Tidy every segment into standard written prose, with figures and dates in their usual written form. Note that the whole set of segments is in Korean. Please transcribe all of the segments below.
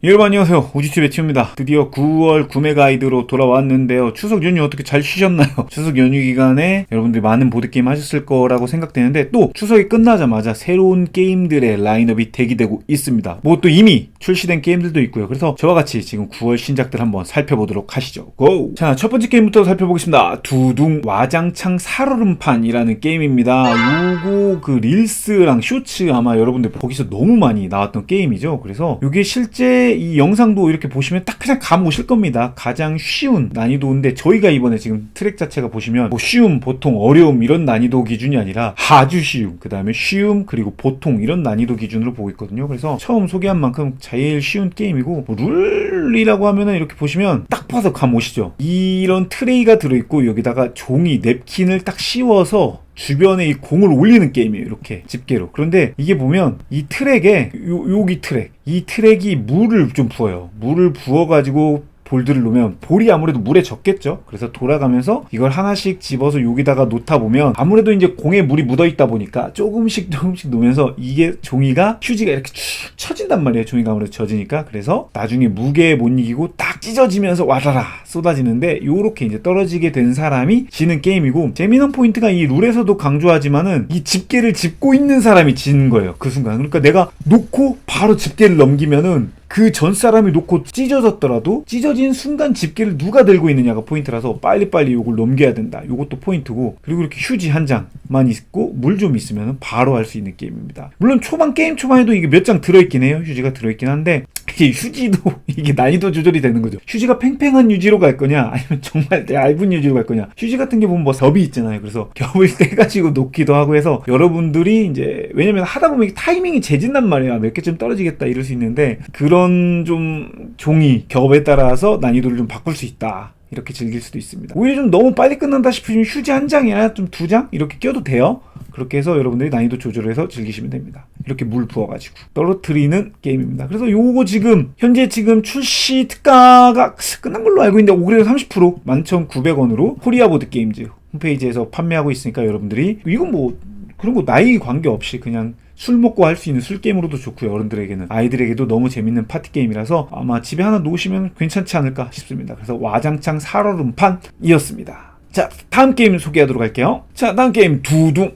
여러분 안녕하세요, 우지TV의 티우입니다. 드디어 9월 구매 가이드로 돌아왔는데요. 추석 연휴 어떻게 잘 쉬셨나요? 추석 연휴 기간에 여러분들이 많은 보드게임 하셨을 거라고 생각되는데, 또 추석이 끝나자마자 새로운 게임들의 라인업이 대기되고 있습니다. 뭐 또 이미 출시된 게임들도 있고요. 그래서 저와 같이 지금 9월 신작들 한번 살펴보도록 하시죠. 고! 자, 첫 번째 게임부터 살펴보겠습니다. 두둥 와장창 살얼음판이라는 게임입니다. 요거 그 릴스랑 쇼츠 아마 여러분들 거기서 너무 많이 나왔던 게임이죠. 그래서 요게 실제 이 영상도 이렇게 보시면 딱 그냥 감 오실 겁니다. 가장 쉬운 난이도인데, 저희가 이번에 지금 트랙 자체가 보시면 뭐 쉬움, 보통, 어려움 이런 난이도 기준이 아니라 아주 쉬움, 그 다음에 쉬움, 그리고 보통 이런 난이도 기준으로 보고 있거든요. 그래서 처음 소개한 만큼 제일 쉬운 게임이고, 뭐 룰이라고 하면은 이렇게 보시면 딱 봐도 감 오시죠. 이런 트레이가 들어있고, 여기다가 종이, 냅킨을 딱 씌워서 주변에 이 공을 올리는 게임이에요. 이렇게 집게로. 그런데 이게 보면 이 트랙에 여기 트랙, 이 트랙이 물을 좀 부어요. 물을 부어가지고 볼들을 놓으면 볼이 아무래도 물에 젖겠죠. 그래서 돌아가면서 이걸 하나씩 집어서 여기다가 놓다 보면 아무래도 이제 공에 물이 묻어 있다 보니까 조금씩 놓으면서 이게 종이가, 휴지가 이렇게 쭉 쳐진단 말이에요. 종이가 아무래도 젖으니까. 그래서 나중에 무게에 못 이기고 딱 찢어지면서 와라라 쏟아지는데, 요렇게 이제 떨어지게 된 사람이 지는 게임이고, 재미난 포인트가 이 룰에서도 강조하지만은 이 집게를 짚고 있는 사람이 지는 거예요. 그 순간. 그러니까 내가 놓고 바로 집게를 넘기면은 그 전 사람이 놓고 찢어졌더라도 찢어진 순간 집게를 누가 들고 있느냐가 포인트라서 빨리빨리 요걸 넘겨야 된다. 요것도 포인트고, 그리고 이렇게 휴지 한 장만 있고 물 좀 있으면 바로 할 수 있는 게임입니다. 물론 게임 초반에도 이게 몇 장 들어있긴 해요. 휴지가 들어있긴 한데, 이게 휴지도 이게 난이도 조절이 되는 거죠. 휴지가 팽팽한 휴지로 갈 거냐, 아니면 정말 얇은 휴지로 갈 거냐. 휴지 같은 게 보면 뭐 겹이 있잖아요. 그래서 겹을 떼가지고 놓기도 하고 해서, 여러분들이 이제, 왜냐면 하다 보면 타이밍이 재진단 말이야. 몇 개쯤 떨어지겠다 이럴 수 있는데, 그런 좀 종이 겹에 따라서 난이도를 좀 바꿀 수 있다. 이렇게 즐길 수도 있습니다. 오히려 좀 너무 빨리 끝난다 싶으면 휴지 한 장이나 좀 두 장 이렇게 껴도 돼요. 그렇게 해서 여러분들이 난이도 조절을 해서 즐기시면 됩니다. 이렇게 물 부어가지고 떨어뜨리는 게임입니다. 그래서 요거 지금 현재 지금 출시 특가가 끝난 걸로 알고 있는데, 오그레드 30% 11,900원으로 코리아 보드 게임즈 홈페이지에서 판매하고 있으니까, 여러분들이 이건 뭐 그런 거 나이 관계없이 그냥 술 먹고 할 수 있는 술 게임으로도 좋고요. 어른들에게는, 아이들에게도 너무 재밌는 파티 게임이라서 아마 집에 하나 놓으시면 괜찮지 않을까 싶습니다. 그래서 와장창 살얼음판이었습니다. 자, 다음 게임 소개하도록 할게요. 자, 다음 게임 두둥,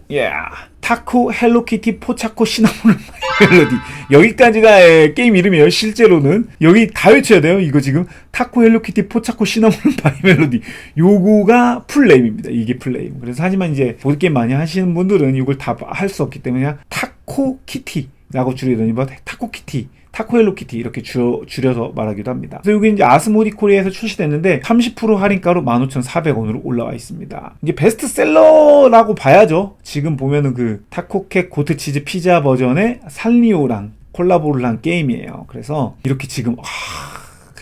타코 헬로키티 포차코 시나몬 멜로디. 여기까지가 게임 이름이에요. 실제로는 여기 다 외쳐야 돼요. 이거 지금 타코 헬로키티 포차코 시나몬 바이 멜로디, 요거가 풀네임입니다. 이게 풀네임. 그래서 하지만 이제 보드게임 많이 하시는 분들은 이걸 다 할 수 없기 때문에 그냥 타코 키티라고 줄이더니 뭐 타코 키티, 타코 헬로키티 이렇게 줄여서 말하기도 합니다. 그래서 여기 이제 아스모디 코리아에서 출시됐는데 30% 할인가로 15,400원으로 올라와 있습니다. 이게 베스트셀러라고 봐야죠. 지금 보면은 그 타코캣 고트치즈 피자 버전의 산리오랑 콜라보를 한 게임이에요. 그래서 이렇게 지금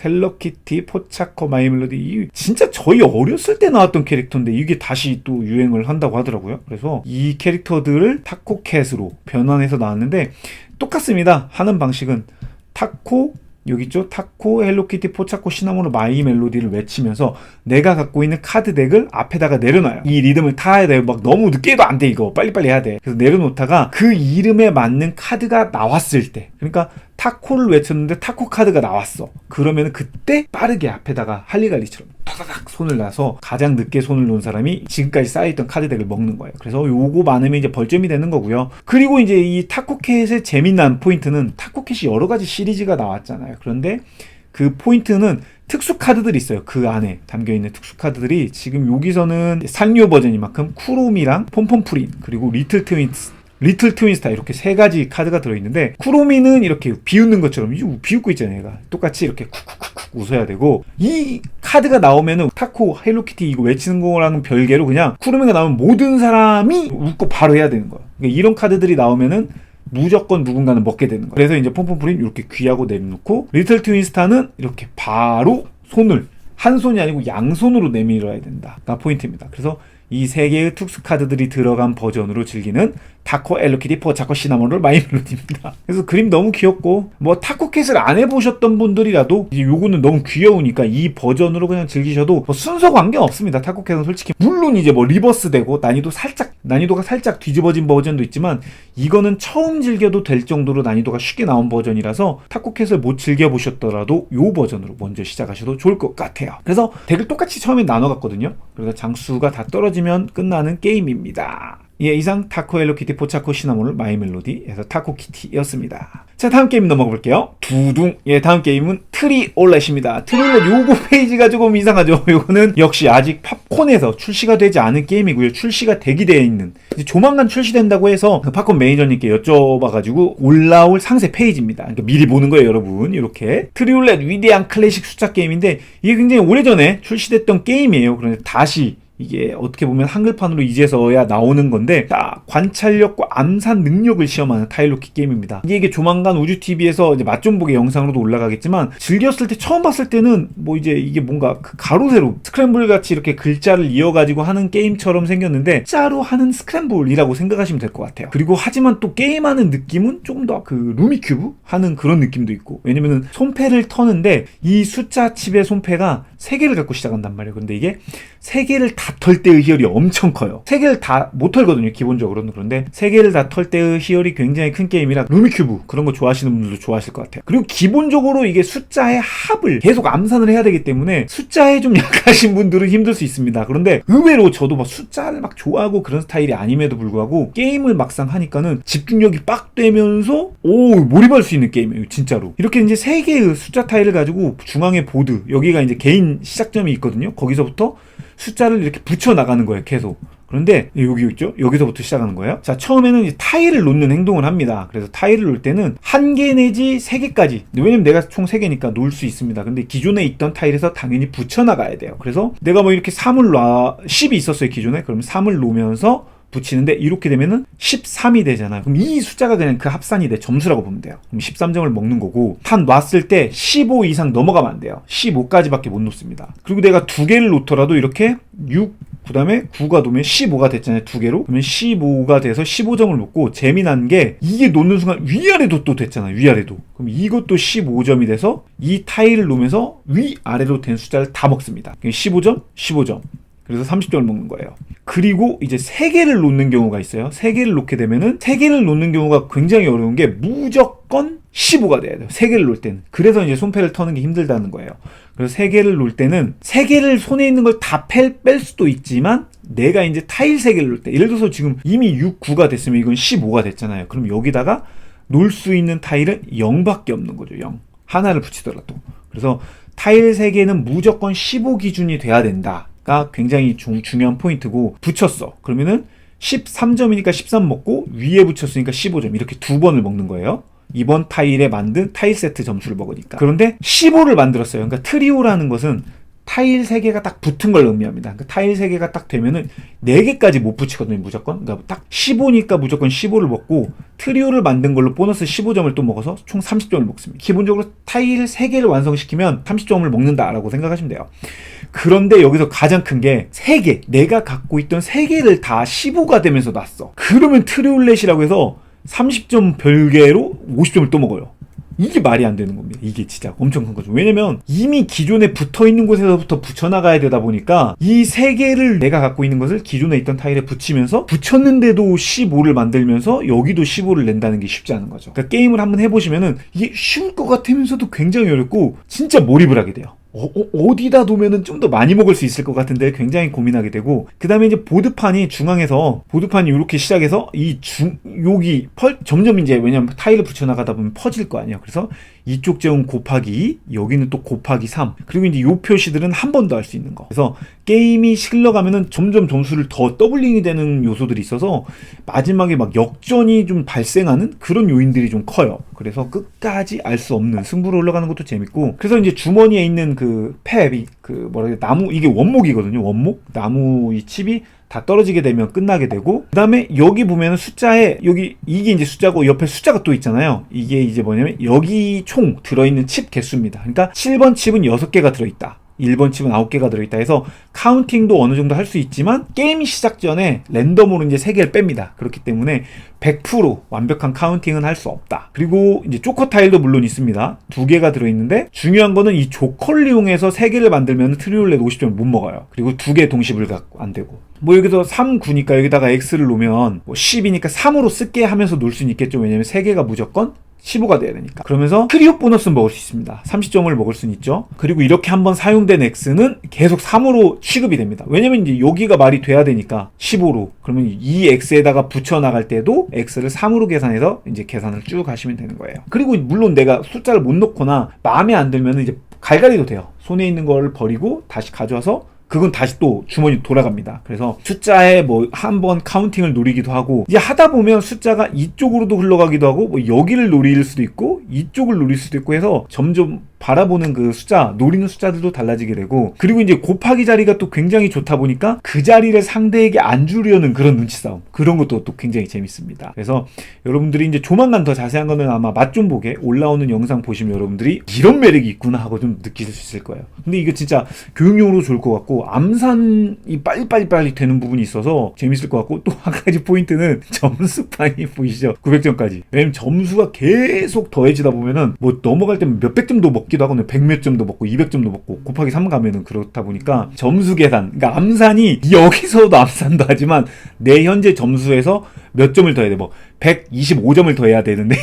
헬로키티 포차코 마이 멜로디, 진짜 저희 어렸을 때 나왔던 캐릭터인데 이게 다시 또 유행을 한다고 하더라고요. 그래서 이 캐릭터들을 타코캣으로 변환해서 나왔는데 똑같습니다. 하는 방식은 타코, 여기 있죠? 타코 헬로키티 포차코 시나몬 마이 멜로디를 외치면서 내가 갖고 있는 카드 덱을 앞에다가 내려놔요. 이 리듬을 타야 돼요. 막 너무 늦게 해도 안 돼. 이거 빨리빨리 해야 돼. 그래서 내려놓다가 그 이름에 맞는 카드가 나왔을 때, 그러니까 타코를 외쳤는데 타코 카드가 나왔어. 그러면 그때 빠르게 앞에다가 할리갈리처럼 타닥 손을 놔서 가장 늦게 손을 놓은 사람이 지금까지 쌓여있던 카드 덱을 먹는 거예요. 그래서 요거 많으면 이제 벌점이 되는 거고요. 그리고 이제 이 타코캣의 재미난 포인트는, 타코캣이 여러 가지 시리즈가 나왔잖아요. 그런데 그 포인트는 특수 카드들이 있어요. 그 안에 담겨있는 특수 카드들이 지금 여기서는 산리오 버전이만큼 쿠로미랑 폼폼프린, 그리고 리틀 트윈스타 이렇게 세 가지 카드가 들어있는데, 쿠로미는 이렇게 비웃는 것처럼 비웃고 있잖아요. 얘가 똑같이 이렇게 쿡쿡쿡 웃어야 되고, 이 카드가 나오면은 타코 헬로키티 이거 외치는 거랑은 별개로 그냥 쿠로미가 나오면 모든 사람이 웃고 바로 해야 되는 거예요. 그러니까 이런 카드들이 나오면은 무조건 누군가는 먹게 되는 거예요. 그래서 이제 폼폼프린 이렇게 귀하고 내놓고, 리틀 트윈스타는 이렇게 바로 손을 한 손이 아니고 양손으로 내밀어야 된다가 포인트입니다. 그래서 이 세 개의 특수 카드들이 들어간 버전으로 즐기는 타코 헬로키티 포차코 시나몬롤 마이 멜로디입니다. 그래서 그림 너무 귀엽고 뭐 타코캣을 안 해보셨던 분들이라도 이제 요거는 너무 귀여우니까 이 버전으로 그냥 즐기셔도 뭐 순서 관계 없습니다. 타코캣은 솔직히 물론 이제 뭐 리버스 되고 난이도가 살짝 뒤집어진 버전도 있지만 이거는 처음 즐겨도 될 정도로 난이도가 쉽게 나온 버전이라서 타코캣을 못 즐겨보셨더라도 요 버전으로 먼저 시작하셔도 좋을 것 같아요. 그래서 덱을 똑같이 처음에 나눠갔거든요. 그래서 장수가 다 떨어지면 끝나는 게임입니다. 예, 이상 타코 헬로키티 포차코 시나몬롤 마이 멜로디에서 타코키티였습니다. 자, 다음 게임 넘어가 볼게요. 두둥. 예, 다음 게임은 트리올렛입니다. 트리올렛 요거 페이지가 조금 이상하죠. 요거는 역시 아직 팝콘에서 출시가 되지 않은 게임이고요. 출시가 대기되어 있는, 이제 조만간 출시된다고 해서 팝콘 매니저님께 여쭤봐가지고 올라올 상세 페이지입니다. 그러니까 미리 보는 거예요, 여러분. 이렇게 트리올렛 위대한 클래식 숫자 게임인데 이게 굉장히 오래전에 출시됐던 게임이에요. 그런데 다시 이게 어떻게 보면 한글판으로 이제서야 나오는 건데 딱 관찰력과 암산 능력을 시험하는 타일로키 게임입니다. 이게 조만간 우주TV에서 이제 맛 좀 보기 영상으로도 올라가겠지만 즐겼을 때 처음 봤을 때는 뭐 이제 이게 뭔가 그 가로세로 스크램블 같이 이렇게 글자를 이어가지고 하는 게임처럼 생겼는데 짜로 하는 스크램블이라고 생각하시면 될 것 같아요. 그리고 하지만 또 게임하는 느낌은 조금 더 그 루미큐브 하는 그런 느낌도 있고, 왜냐면은 손패를 터는데 이 숫자 칩의 손패가 3개를 갖고 시작한단 말이에요. 근데 이게 3개를 다 털 때의 희열이 엄청 커요. 3개를 다 못 털거든요, 기본적으로는. 그런데 3개를 다 털 때의 희열이 굉장히 큰 게임이라 루미큐브 그런 거 좋아하시는 분들도 좋아하실 것 같아요. 그리고 기본적으로 이게 숫자의 합을 계속 암산을 해야 되기 때문에 숫자에 좀 약하신 분들은 힘들 수 있습니다. 그런데 의외로 저도 막 숫자를 막 좋아하고 그런 스타일이 아님에도 불구하고 게임을 막상 하니까는 집중력이 빡 되면서 몰입할 수 있는 게임이에요, 진짜로. 이렇게 이제 3개의 숫자 타일을 가지고 중앙에 보드, 여기가 이제 개인 시작점이 있거든요. 거기서부터 숫자를 이렇게 붙여 나가는 거예요, 계속. 그런데 여기 있죠? 여기서부터 시작하는 거예요. 자, 처음에는 이제 타일을 놓는 행동을 합니다. 그래서 타일을 놓을 때는 1개 내지 3개까지, 왜냐면 내가 총 3개니까 놓을 수 있습니다. 근데 기존에 있던 타일에서 당연히 붙여 나가야 돼요. 그래서 내가 뭐 이렇게 10이 있었어요, 기존에. 그럼 3을 놓으면서 붙이는데 이렇게 되면은 13이 되잖아요. 그럼 이 숫자가 그냥 그 합산이 돼, 점수라고 보면 돼요. 그럼 13점을 먹는 거고, 한 놨을 때 15 이상 넘어가면 안 돼요. 15까지밖에 못 놓습니다. 그리고 내가 2개를 놓더라도 이렇게 6, 그 다음에 9가 놓으면 15가 됐잖아요, 2개로. 그러면 15가 돼서 15점을 먹고, 재미난 게 이게 놓는 순간 위아래도 또 됐잖아요, 위아래도. 그럼 이것도 15점이 돼서 이 타일을 놓으면서 위아래로 된 숫자를 다 먹습니다. 15점, 15점. 그래서 30점을 먹는 거예요. 그리고 이제 3개를 놓는 경우가 있어요. 3개를 놓게 되면은 3개를 놓는 경우가 굉장히 어려운 게 무조건 15가 돼야 돼요, 3개를 놓을 때는. 그래서 이제 손패를 터는 게 힘들다는 거예요. 그래서 3개를 놓을 때는 3개를 손에 있는 걸 다 뺄 수도 있지만, 내가 이제 타일 3개를 놓을 때, 예를 들어서 지금 이미 6, 9가 됐으면 이건 15가 됐잖아요. 그럼 여기다가 놓을 수 있는 타일은 0밖에 없는 거죠, 0. 하나를 붙이더라도. 그래서 타일 3개는 무조건 15 기준이 돼야 된다 가 굉장히 중요한 포인트고, 붙였어. 그러면은 13점이니까 13 먹고 위에 붙였으니까 15점, 이렇게 2번을 먹는 거예요. 이번 타일에 만든 타일 세트 점수를 먹으니까. 그런데 15를 만들었어요. 그러니까 트리오라는 것은 타일 3개가 딱 붙은 걸 의미합니다. 그러니까 타일 3개가 딱 되면은 4개까지 못 붙이거든요, 무조건. 그러니까 딱 15니까 무조건 15를 먹고, 트리오를 만든 걸로 보너스 15점을 또 먹어서 총 30점을 먹습니다. 기본적으로 타일 3개를 완성시키면 30점을 먹는다라고 생각하시면 돼요. 그런데 여기서 가장 큰 게 3개, 내가 갖고 있던 3개를 다 15가 되면서 났어. 그러면 트리올렛이라고 해서 30점 별개로 50점을 또 먹어요. 이게 말이 안 되는 겁니다. 이게 진짜 엄청 큰 거죠. 왜냐면 이미 기존에 붙어있는 곳에서부터 붙여나가야 되다 보니까 이 3개를 내가 갖고 있는 것을 기존에 있던 타일에 붙이면서, 붙였는데도 15를 만들면서 여기도 15를 낸다는 게 쉽지 않은 거죠. 그러니까 게임을 한번 해보시면은 이게 쉬울 것 같으면서도 굉장히 어렵고 진짜 몰입을 하게 돼요. 어디다 두면은 좀 더 많이 먹을 수 있을 것 같은데 굉장히 고민하게 되고, 그 다음에 이제 보드판이 중앙에서, 보드판이 이렇게 시작해서 여기 점점 이제, 왜냐면 타일을 붙여나가다 보면 퍼질 거 아니에요. 그래서 이쪽 제곱 곱하기 2, 여기는 또 곱하기 3, 그리고 이제 요 표시들은 한 번 더 할 수 있는 거. 그래서 게임이 흘러가면은 점점 점수를 더 더블링이 되는 요소들이 있어서 마지막에 막 역전이 좀 발생하는 그런 요인들이 좀 커요. 그래서 끝까지 알 수 없는 승부로 올라가는 것도 재밌고, 그래서 이제 주머니에 있는 그 팹이, 나무, 이게 원목이거든요, 원목. 나무 이 칩이 다 떨어지게 되면 끝나게 되고, 그 다음에 여기 보면은 숫자에, 이게 이제 숫자고 옆에 숫자가 또 있잖아요. 이게 이제 뭐냐면 여기 총 들어있는 칩 개수입니다. 그러니까 7번 칩은 6개가 들어있다, 1번 칩은 9개가 들어있다 해서 카운팅도 어느 정도 할 수 있지만 게임 시작 전에 랜덤으로 이제 3개를 뺍니다. 그렇기 때문에 100% 완벽한 카운팅은 할 수 없다. 그리고 이제 조커 타일도 물론 있습니다. 2개가 들어있는데 중요한 거는 이 조커를 이용해서 3개를 만들면 트리올렛 50점을 못 먹어요. 그리고 2개 동시 불각 안 되고. 뭐 여기서 3, 9니까 여기다가 X를 놓으면 뭐 10이니까 3으로 쓸게 하면서 놓을 수는 있겠죠. 왜냐면 3개가 무조건 15가 돼야 되니까. 그러면서 크리오 보너스는 먹을 수 있습니다. 30점을 먹을 수는 있죠. 그리고 이렇게 한번 사용된 X는 계속 3으로 취급이 됩니다. 왜냐면 이제 여기가 말이 돼야 되니까 15로. 그러면 이 X에다가 붙여 나갈 때도 X를 3으로 계산해서 이제 계산을 쭉 하시면 되는 거예요. 그리고 물론 내가 숫자를 못 넣거나 마음에 안 들면 이제 갈갈이도 돼요. 손에 있는 걸 버리고 다시 가져와서 그건 다시 또 주머니 돌아갑니다. 그래서 숫자에 뭐 한번 카운팅을 노리기도 하고 이제 하다 보면 숫자가 이쪽으로도 흘러가기도 하고 뭐 여기를 노릴 수도 있고 이쪽을 노릴 수도 있고 해서 점점 바라보는 그 숫자, 노리는 숫자들도 달라지게 되고 그리고 이제 곱하기 자리가 또 굉장히 좋다 보니까 그 자리를 상대에게 안 주려는 그런 눈치 싸움 그런 것도 또 굉장히 재밌습니다. 그래서 여러분들이 이제 조만간 더 자세한 거는 아마 맛 좀 보게 올라오는 영상 보시면 여러분들이 이런 매력이 있구나 하고 좀 느끼실 수 있을 거예요. 근데 이거 진짜 교육용으로 좋을 것 같고 암산이 빨리 되는 부분이 있어서 재밌을 것 같고 또 한 가지 포인트는 점수판이 보이시죠? 900점까지. 왜냐면 점수가 계속 더해지다 보면은 뭐 넘어갈 때면 몇백 점도 먹기도 하고 100몇 점도 먹고 200점도 먹고 곱하기 3 가면은 그렇다 보니까 점수 계산, 그러니까 암산이 여기서도 암산도 하지만 내 현재 점수에서 몇 점을 더해야 돼. 뭐 125점을 더해야 되는데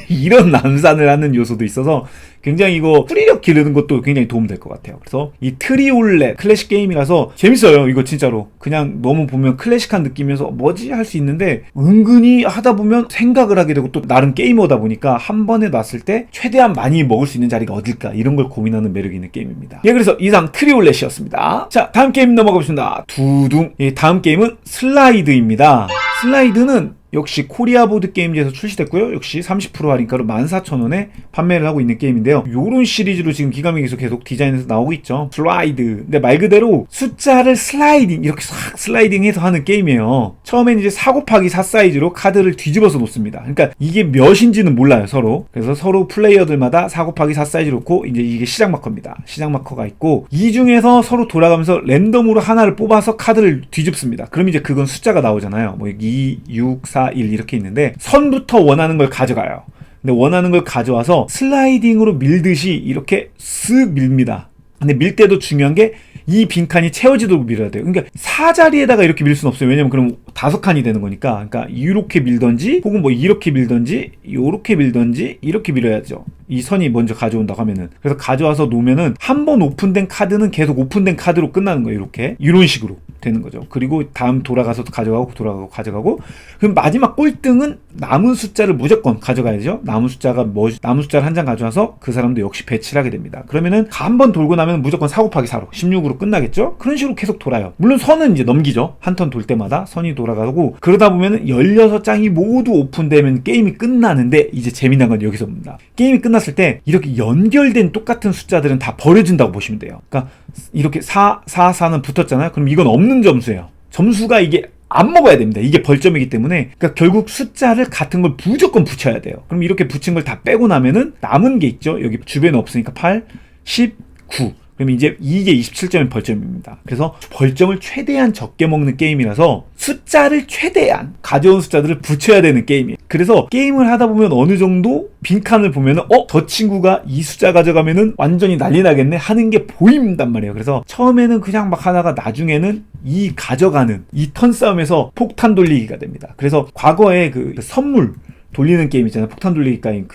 이런 암산을 하는 요소도 있어서 굉장히 이거 풀이력 기르는 것도 굉장히 도움될 것 같아요. 그래서 이 트리올렛 클래식 게임이라서 재밌어요. 이거 진짜로 그냥 너무 보면 클래식한 느낌이어서 뭐지 할 수 있는데 은근히 하다 보면 생각을 하게 되고 또 나름 게이머다 보니까 한 번에 놨을 때 최대한 많이 먹을 수 있는 자리가 어딜까 이런 걸 고민하는 매력이 있는 게임입니다. 예, 그래서 이상 트리올렛이었습니다. 자, 다음 게임 넘어가 보겠습니다. 두둥. 예, 다음 게임은 슬라이드입니다. 슬라이드는 역시 코리아 보드 게임즈에서 출시됐고요. 역시 30% 할인가로 14,000원에 판매를 하고 있는 게임인데요. 요런 시리즈로 지금 기가미기에서 계속 디자인해서 나오고 있죠. 슬라이드. 근데 말 그대로 숫자를 슬라이딩, 이렇게 싹 슬라이딩해서 하는 게임이에요. 처음엔 이제 4 곱하기 4 사이즈로 카드를 뒤집어서 놓습니다. 그러니까 이게 몇인지는 몰라요, 서로. 그래서 서로 플레이어들마다 4 곱하기 4 사이즈 놓고 이제 이게 시작 마커입니다. 시작 마커가 있고 이 중에서 서로 돌아가면서 랜덤으로 하나를 뽑아서 카드를 뒤집습니다. 그럼 이제 그건 숫자가 나오잖아요. 뭐 2, 6, 4, 1 이렇게 있는데 선부터 원하는 걸 가져가요. 근데 원하는 걸 가져와서 슬라이딩으로 밀듯이 이렇게 쓱 밀립니다. 근데 밀 때도 중요한 게 이 빈칸이 채워지도록 밀어야 돼요. 그러니까 4자리에다가 이렇게 밀 수는 없어요. 왜냐면 그럼 5칸이 되는 거니까. 그러니까 이렇게 밀던지 혹은 뭐 이렇게 밀던지 요렇게 밀던지 이렇게 밀어야죠. 이 선이 먼저 가져온다고 하면은. 그래서 가져와서 놓으면은 한 번 오픈된 카드는 계속 오픈된 카드로 끝나는 거예요. 이렇게. 이런 식으로 되는 거죠. 그리고 다음 돌아가서 가져가고 가져가고 그럼 마지막 꼴등은 남은 숫자를 무조건 가져가야죠. 남은 숫자가 남은 숫자를 한 장 가져와서 그 사람도 역시 배치를 하게 됩니다. 그러면은 한 번 돌고 나면 무조건 4 곱하기 4로 16으로 끝나겠죠. 그런 식으로 계속 돌아요. 물론 선은 이제 넘기죠. 한 턴 돌 때마다 선이 돌아가고 그러다 보면은 16장이 모두 오픈되면 게임이 끝나는데 이제 재미난 건 여기서입니다. 게임이 끝났을 때 이렇게 연결된 똑같은 숫자들은 다 버려진다고 보시면 돼요. 그러니까 이렇게 4는 붙었잖아요. 그럼 이건 없는 점수예요. 점수가 이게 안 먹어야 됩니다. 이게 벌점이기 때문에. 그러니까 결국 숫자를 같은 걸 무조건 붙여야 돼요. 그럼 이렇게 붙인 걸 다 빼고 나면은 남은 게 있죠. 여기 주변에 없으니까 8, 10, 9. 그럼 이제 이게 27점의 벌점입니다. 그래서 벌점을 최대한 적게 먹는 게임이라서 숫자를 최대한 가져온 숫자들을 붙여야 되는 게임이에요. 그래서 게임을 하다 보면 어느 정도 빈칸을 보면은 저 친구가 이 숫자 가져가면은 완전히 난리 나겠네 하는 게 보인단 말이에요. 그래서 처음에는 그냥 막 하다가 나중에는 이 가져가는 이 턴 싸움에서 폭탄 돌리기가 됩니다. 그래서 과거에 그 선물 돌리는 게임 있잖아요. 폭탄 돌리기 게임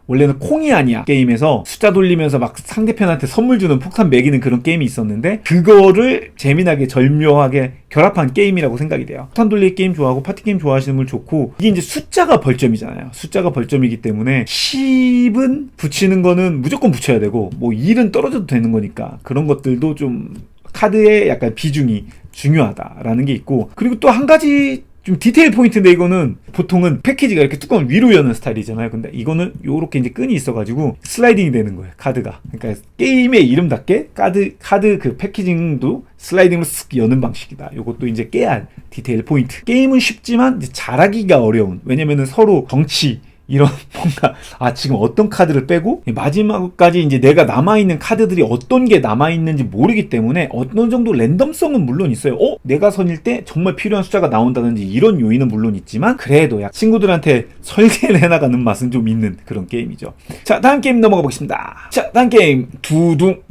원래는 콩이 아니야 게임에서 숫자 돌리면서 막 상대편한테 선물 주는 폭탄 매기는 그런 게임이 있었는데 그거를 재미나게 절묘하게 결합한 게임이라고 생각이 돼요. 폭탄 돌리기 게임 좋아하고 파티 게임 좋아하시는 분 좋고 이게 이제 숫자가 벌점이잖아요. 숫자가 벌점이기 때문에 10은 붙이는 거는 무조건 붙여야 되고 뭐 1은 떨어져도 되는 거니까 그런 것들도 좀 카드의 약간 비중이 중요하다라는 게 있고 그리고 또 한 가지 좀 디테일 포인트인데 이거는 보통은 패키지가 이렇게 뚜껑을 위로 여는 스타일이잖아요. 근데 이거는 요렇게 이제 끈이 있어가지고 슬라이딩이 되는 거예요. 카드가. 그러니까 게임의 이름답게 카드 그 패키징도 슬라이딩으로 쓱 여는 방식이다. 요것도 이제 깨야 할 디테일 포인트. 게임은 쉽지만 이제 잘하기가 어려운. 왜냐면은 서로 정치 이런 뭔가 지금 어떤 카드를 빼고 마지막까지 이제 내가 남아있는 카드들이 어떤 게 남아있는지 모르기 때문에 어느 정도 랜덤성은 물론 있어요. 내가 선일 때 정말 필요한 숫자가 나온다든지 이런 요인은 물론 있지만 그래도 친구들한테 설계를 해나가는 맛은 좀 있는 그런 게임이죠. 자, 다음 게임 넘어가 보겠습니다. 자, 다음 게임 두둥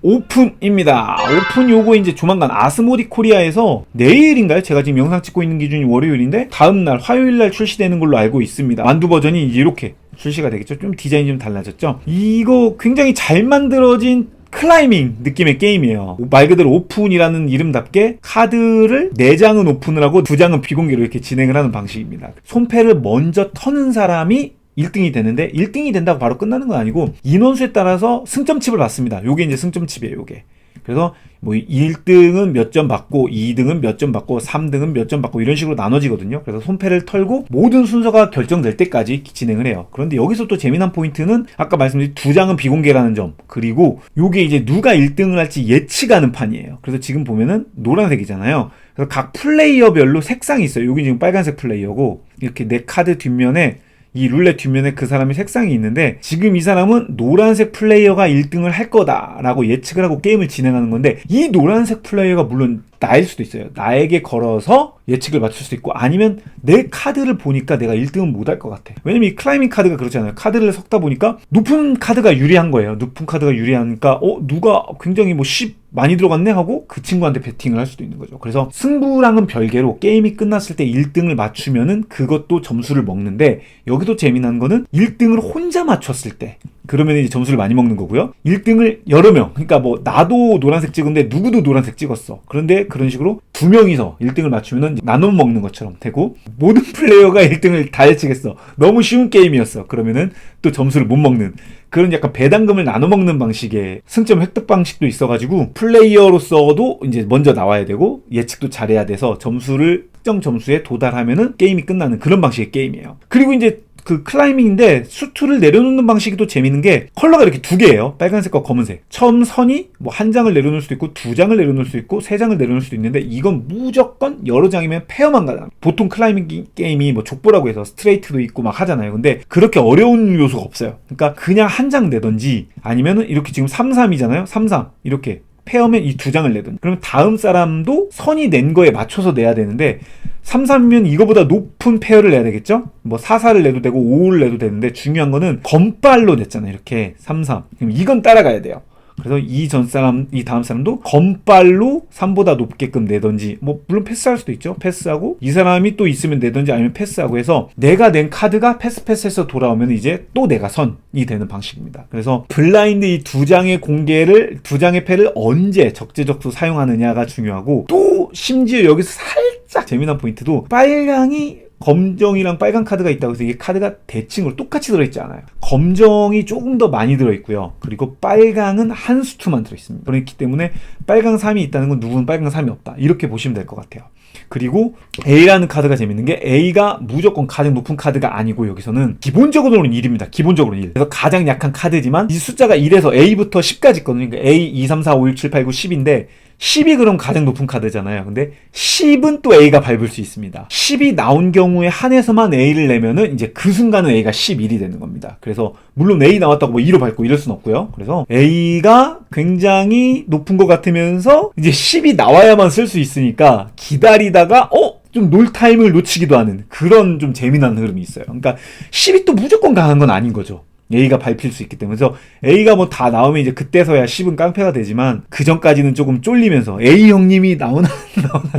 오픈입니다. 오픈 요거 이제 조만간 아스모디 코리아에서 내일인가요? 제가 지금 영상 찍고 있는 기준이 월요일인데 다음날 화요일날 출시되는 걸로 알고 있습니다. 만두 버전이 이렇게 출시가 되겠죠. 좀 디자인이 좀 달라졌죠. 이거 굉장히 잘 만들어진 클라이밍 느낌의 게임이에요. 말 그대로 오픈이라는 이름답게 카드를 4장은 오픈을 하고 2장은 비공개로 이렇게 진행을 하는 방식입니다. 손패를 먼저 터는 사람이 1등이 되는데 1등이 된다고 바로 끝나는 건 아니고 인원수에 따라서 승점칩을 받습니다. 요게 이제 승점칩이에요. 요게. 그래서 뭐 1등은 몇 점 받고 2등은 몇 점 받고 3등은 몇 점 받고 이런 식으로 나눠지거든요. 그래서 손패를 털고 모든 순서가 결정될 때까지 진행을 해요. 그런데 여기서 또 재미난 포인트는 아까 말씀드린 2장은 비공개라는 점, 그리고 요게 이제 누가 1등을 할지 예측하는 판이에요. 그래서 지금 보면은 노란색이잖아요. 그래서 각 플레이어별로 색상이 있어요. 여기 지금 빨간색 플레이어고 이렇게 내 카드 뒷면에 이 룰렛 뒷면에 그 사람의 색상이 있는데 지금 이 사람은 노란색 플레이어가 1등을 할 거다라고 예측을 하고 게임을 진행하는 건데 이 노란색 플레이어가 물론 나일 수도 있어요. 나에게 걸어서 예측을 맞출 수도 있고 아니면 내 카드를 보니까 내가 1등은 못 할 것 같아. 왜냐면 이 클라이밍 카드가 그렇잖아요. 카드를 섞다 보니까 높은 카드가 유리한 거예요. 높은 카드가 유리하니까 누가 굉장히 뭐 10 많이 들어갔네 하고 그 친구한테 배팅을 할 수도 있는 거죠. 그래서 승부랑은 별개로 게임이 끝났을 때 1등을 맞추면은 그것도 점수를 먹는데 여기도 재미난 거는 1등을 혼자 맞췄을 때 그러면 이제 점수를 많이 먹는 거고요. 1등을 여러 명, 그러니까 뭐 나도 노란색 찍은데 누구도 노란색 찍었어. 그런데 그런 식으로 2명이서 1등을 맞추면은 나눠 먹는 것처럼 되고 모든 플레이어가 1등을 다 예측했어. 너무 쉬운 게임이었어. 그러면은 또 점수를 못 먹는 그런 약간 배당금을 나눠 먹는 방식의 승점 획득 방식도 있어가지고 플레이어로서도 이제 먼저 나와야 되고 예측도 잘해야 돼서 점수를 특정 점수에 도달하면은 게임이 끝나는 그런 방식의 게임이에요. 그리고 이제 그 클라이밍인데 수트를 내려놓는 방식이 또 재밌는 게 컬러가 이렇게 2개예요. 빨간색과 검은색. 처음 선이 뭐 1장을 내려놓을 수도 있고 2장을 내려놓을 수도 있고 3장을 내려놓을 수도 있는데 이건 무조건 여러 장이면 페어만 가잖아. 보통 클라이밍 게임이 뭐 족보라고 해서 스트레이트도 있고 막 하잖아요. 근데 그렇게 어려운 요소가 없어요. 그러니까 그냥 1장 내던지 아니면은 이렇게 지금 3-3이잖아요. 3-3 이렇게 페어면 이 2장을 내든 그러면 다음 사람도 선이 낸 거에 맞춰서 내야 되는데 3-3이면 이거보다 높은 페어를 내야 되겠죠? 뭐 4-4를 내도 되고 5를 내도 되는데 중요한 거는 건빨로 냈잖아요. 이렇게 3-3. 그럼 이건 따라가야 돼요. 그래서 이 다음 사람도 건빨로 3보다 높게끔 내던지, 뭐, 물론 패스할 수도 있죠. 패스하고, 이 사람이 또 있으면 내던지 아니면 패스하고 해서, 내가 낸 카드가 패스해서 돌아오면 이제 또 내가 선이 되는 방식입니다. 그래서 블라인드 이 2장의 공개를, 2장의 패를 언제 적재적소 사용하느냐가 중요하고, 또 심지어 여기서 살짝 재미난 포인트도, 빨강이 검정이랑 빨간 카드가 있다고 해서 이게 카드가 대칭으로 똑같이 들어있지 않아요. 검정이 조금 더 많이 들어있고요. 그리고 빨강은 한 수투만 들어있습니다. 그렇기 때문에 빨강 3이 있다는 건 누구는 빨강 3이 없다. 이렇게 보시면 될 것 같아요. 그리고 A라는 카드가 재밌는 게 A가 무조건 가장 높은 카드가 아니고 여기서는 기본적으로는 1입니다. 기본적으로는 1. 그래서 가장 약한 카드지만 이 숫자가 1에서 A부터 10까지 있거든요. 그러니까 A, 2, 3, 4, 5, 6, 7, 8, 9, 10인데 10이 그럼 가장 높은 카드잖아요. 근데 10은 또 A가 밟을 수 있습니다. 10이 나온 경우에 한해서만 A를 내면은 이제 그 순간은 A가 11이 되는 겁니다. 그래서 물론 A 나왔다고 뭐 2로 밟고 이럴 순 없고요. 그래서 A가 굉장히 높은 것 같으면서 이제 10이 나와야만 쓸 수 있으니까 기다리다가 좀 놀 타임을 놓치기도 하는 그런 좀 재미난 흐름이 있어요. 그러니까 10이 또 무조건 강한 건 아닌 거죠. A가 밟힐 수 있기 때문에. 그래서 A가 뭐 다 나오면 이제 그때서야 10은 깡패가 되지만 그 전까지는 조금 쫄리면서 A 형님이 나오나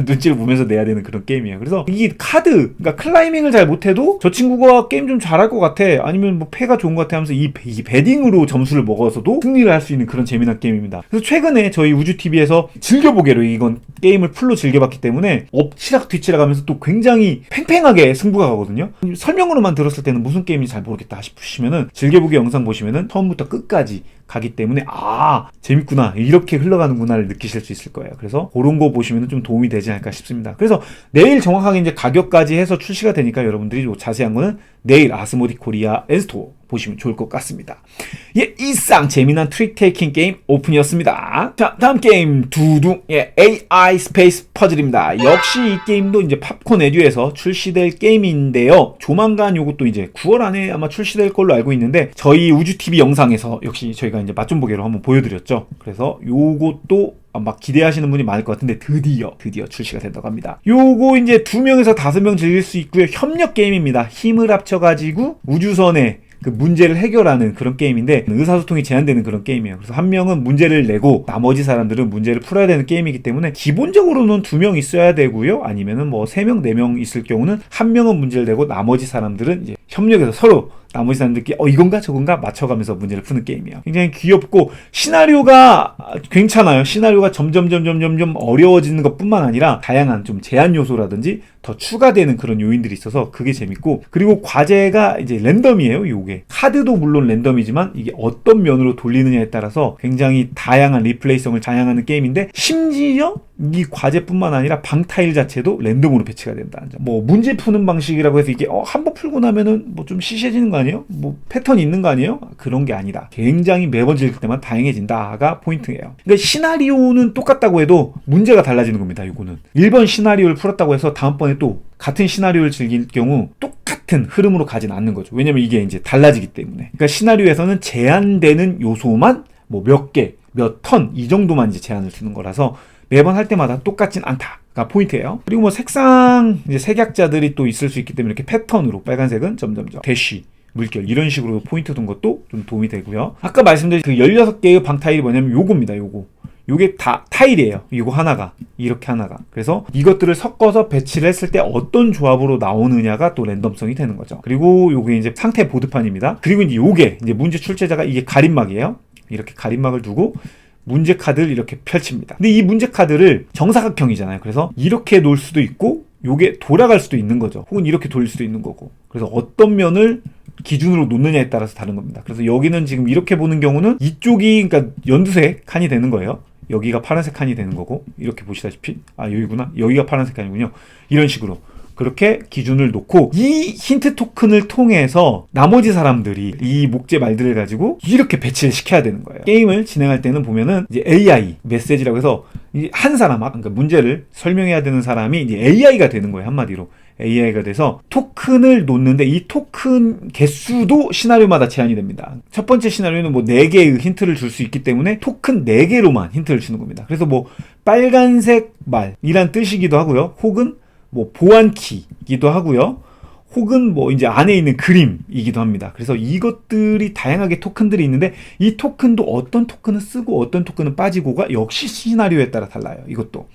눈치를 보면서 내야 되는 그런 게임이에요. 그래서 이 카드, 그러니까 클라이밍을 잘 못해도 저 친구가 게임 좀 잘할 것 같아, 아니면 뭐 패가 좋은 것 같아 하면서 이 배딩으로 점수를 먹어서도 승리를 할 수 있는 그런 재미난 게임입니다. 그래서 최근에 저희 우주TV에서 즐겨보게로 이건 게임을 풀로 즐겨봤기 때문에 엎치락 뒤치락 하면서 또 굉장히 팽팽하게 승부가 가거든요. 설명으로만 들었을 때는 무슨 게임인지 잘 모르겠다 싶으시면은 즐겨보기 영상 보시면은 처음부터 끝까지 가기 때문에 재밌구나, 이렇게 흘러가는구나를 느끼실 수 있을 거예요. 그래서 그런 거 보시면 좀 도움이 되지 않을까 싶습니다. 그래서 내일 정확하게 이제 가격까지 해서 출시가 되니까 여러분들이 자세한 거는 내일 아스모디 코리아 앤스토어 보시면 좋을 것 같습니다. 예, 이상 재미난 트릭 테이킹 게임 오픈이었습니다. 자, 다음 게임 두둥, AI 스페이스 퍼즐입니다. 역시 이 게임도 이제 팝콘 에듀에서 출시될 게임인데요. 조만간 요것도 이제 9월 안에 아마 출시될 걸로 알고 있는데, 저희 우주TV 영상에서 역시 저희가 이제 맛 좀 보기로 한번 보여드렸죠. 그래서 요것도 아마 기대하시는 분이 많을 것 같은데 드디어 출시가 된다고 합니다. 요거 이제 2명에서 5명 즐길 수 있고요. 협력 게임입니다. 힘을 합쳐가지고 우주선에 그 문제를 해결하는 그런 게임인데, 의사소통이 제한되는 그런 게임이에요. 그래서 한 명은 문제를 내고 나머지 사람들은 문제를 풀어야 되는 게임이기 때문에 기본적으로는 2명 있어야 되고요. 아니면은 뭐 3명, 4명 있을 경우는 한 명은 문제를 내고 나머지 사람들은 이제 협력해서 서로 나머지 사람들끼리 이건가 저건가 맞춰가면서 문제를 푸는 게임이에요. 굉장히 귀엽고 시나리오가 괜찮아요. 시나리오가 점점 어려워지는 것뿐만 아니라 다양한 좀 제한 요소라든지 더 추가되는 그런 요인들이 있어서 그게 재밌고, 그리고 과제가 이제 랜덤이에요. 요게 카드도 물론 랜덤이지만 이게 어떤 면으로 돌리느냐에 따라서 굉장히 다양한 리플레이성을 다양하는 게임인데, 심지어 이 과제뿐만 아니라 방 타일 자체도 랜덤으로 배치가 된다. 뭐 문제 푸는 방식이라고 해서 이게 한번 풀고 나면은 뭐 좀 시시해지는 거 아니에요? 뭐 패턴이 있는 거 아니에요? 그런 게 아니다. 굉장히 매번 즐길 때만 다양해진다가 포인트예요. 그러니까 시나리오는 똑같다고 해도 문제가 달라지는 겁니다. 이거는 1번 시나리오를 풀었다고 해서 다음번에 또 같은 시나리오를 즐길 경우 똑같은 흐름으로 가진 않는 거죠. 왜냐면 이게 이제 달라지기 때문에. 그러니까 시나리오에서는 제한되는 요소만 뭐 몇 개, 몇 턴 이 정도만 이제 제한을 주는 거라서 매번 할 때마다 똑같진 않다가 포인트예요. 그리고 뭐 색상 이제 색약자들이 또 있을 수 있기 때문에 이렇게 패턴으로 빨간색은 점점점 대쉬, 물결 이런 식으로 포인트 둔 것도 좀 도움이 되고요. 아까 말씀드린 그 16개의 방 타일이 뭐냐면 요겁니다. 요게 다 타일이에요. 이거 하나가 이렇게 하나가. 그래서 이것들을 섞어서 배치를 했을 때 어떤 조합으로 나오느냐가 또 랜덤성이 되는 거죠. 그리고 요게 이제 상태 보드판입니다. 그리고 이제 요게 이제 문제 출제자가 이게 가림막이에요. 이렇게 가림막을 두고 문제 카드를 이렇게 펼칩니다. 근데 이 문제 카드를 정사각형이잖아요. 그래서 이렇게 놓을 수도 있고 요게 돌아갈 수도 있는 거죠. 혹은 이렇게 돌릴 수도 있는 거고. 그래서 어떤 면을 기준으로 놓느냐에 따라서 다른 겁니다. 그래서 여기는 지금 이렇게 보는 경우는 이쪽이 그러니까 연두색 칸이 되는 거예요. 여기가 파란색 칸이 되는 거고, 이렇게 보시다시피 여기구나. 여기가 파란색 칸이군요. 이런 식으로 그렇게 기준을 놓고 이 힌트 토큰을 통해서 나머지 사람들이 이 목재 말들을 가지고 이렇게 배치를 시켜야 되는 거예요. 게임을 진행할 때는 보면은 이제 AI 메시지라고 해서 한 사람, 그러니까 문제를 설명해야 되는 사람이 이제 AI가 되는 거예요. 한마디로 AI가 돼서 토큰을 놓는데 이 토큰 개수도 시나리오마다 제한이 됩니다. 첫 번째 시나리오는 뭐 4개의 힌트를 줄 수 있기 때문에 토큰 4개로만 힌트를 주는 겁니다. 그래서 뭐 빨간색 말이란 뜻이기도 하고요. 혹은 뭐 보안키이기도 하고요. 혹은 뭐 이제 안에 있는 그림이기도 합니다. 그래서 이것들이 다양하게 토큰들이 있는데 이 토큰도 어떤 토큰은 쓰고 어떤 토큰은 빠지고가 역시 시나리오에 따라 달라요. 이것도.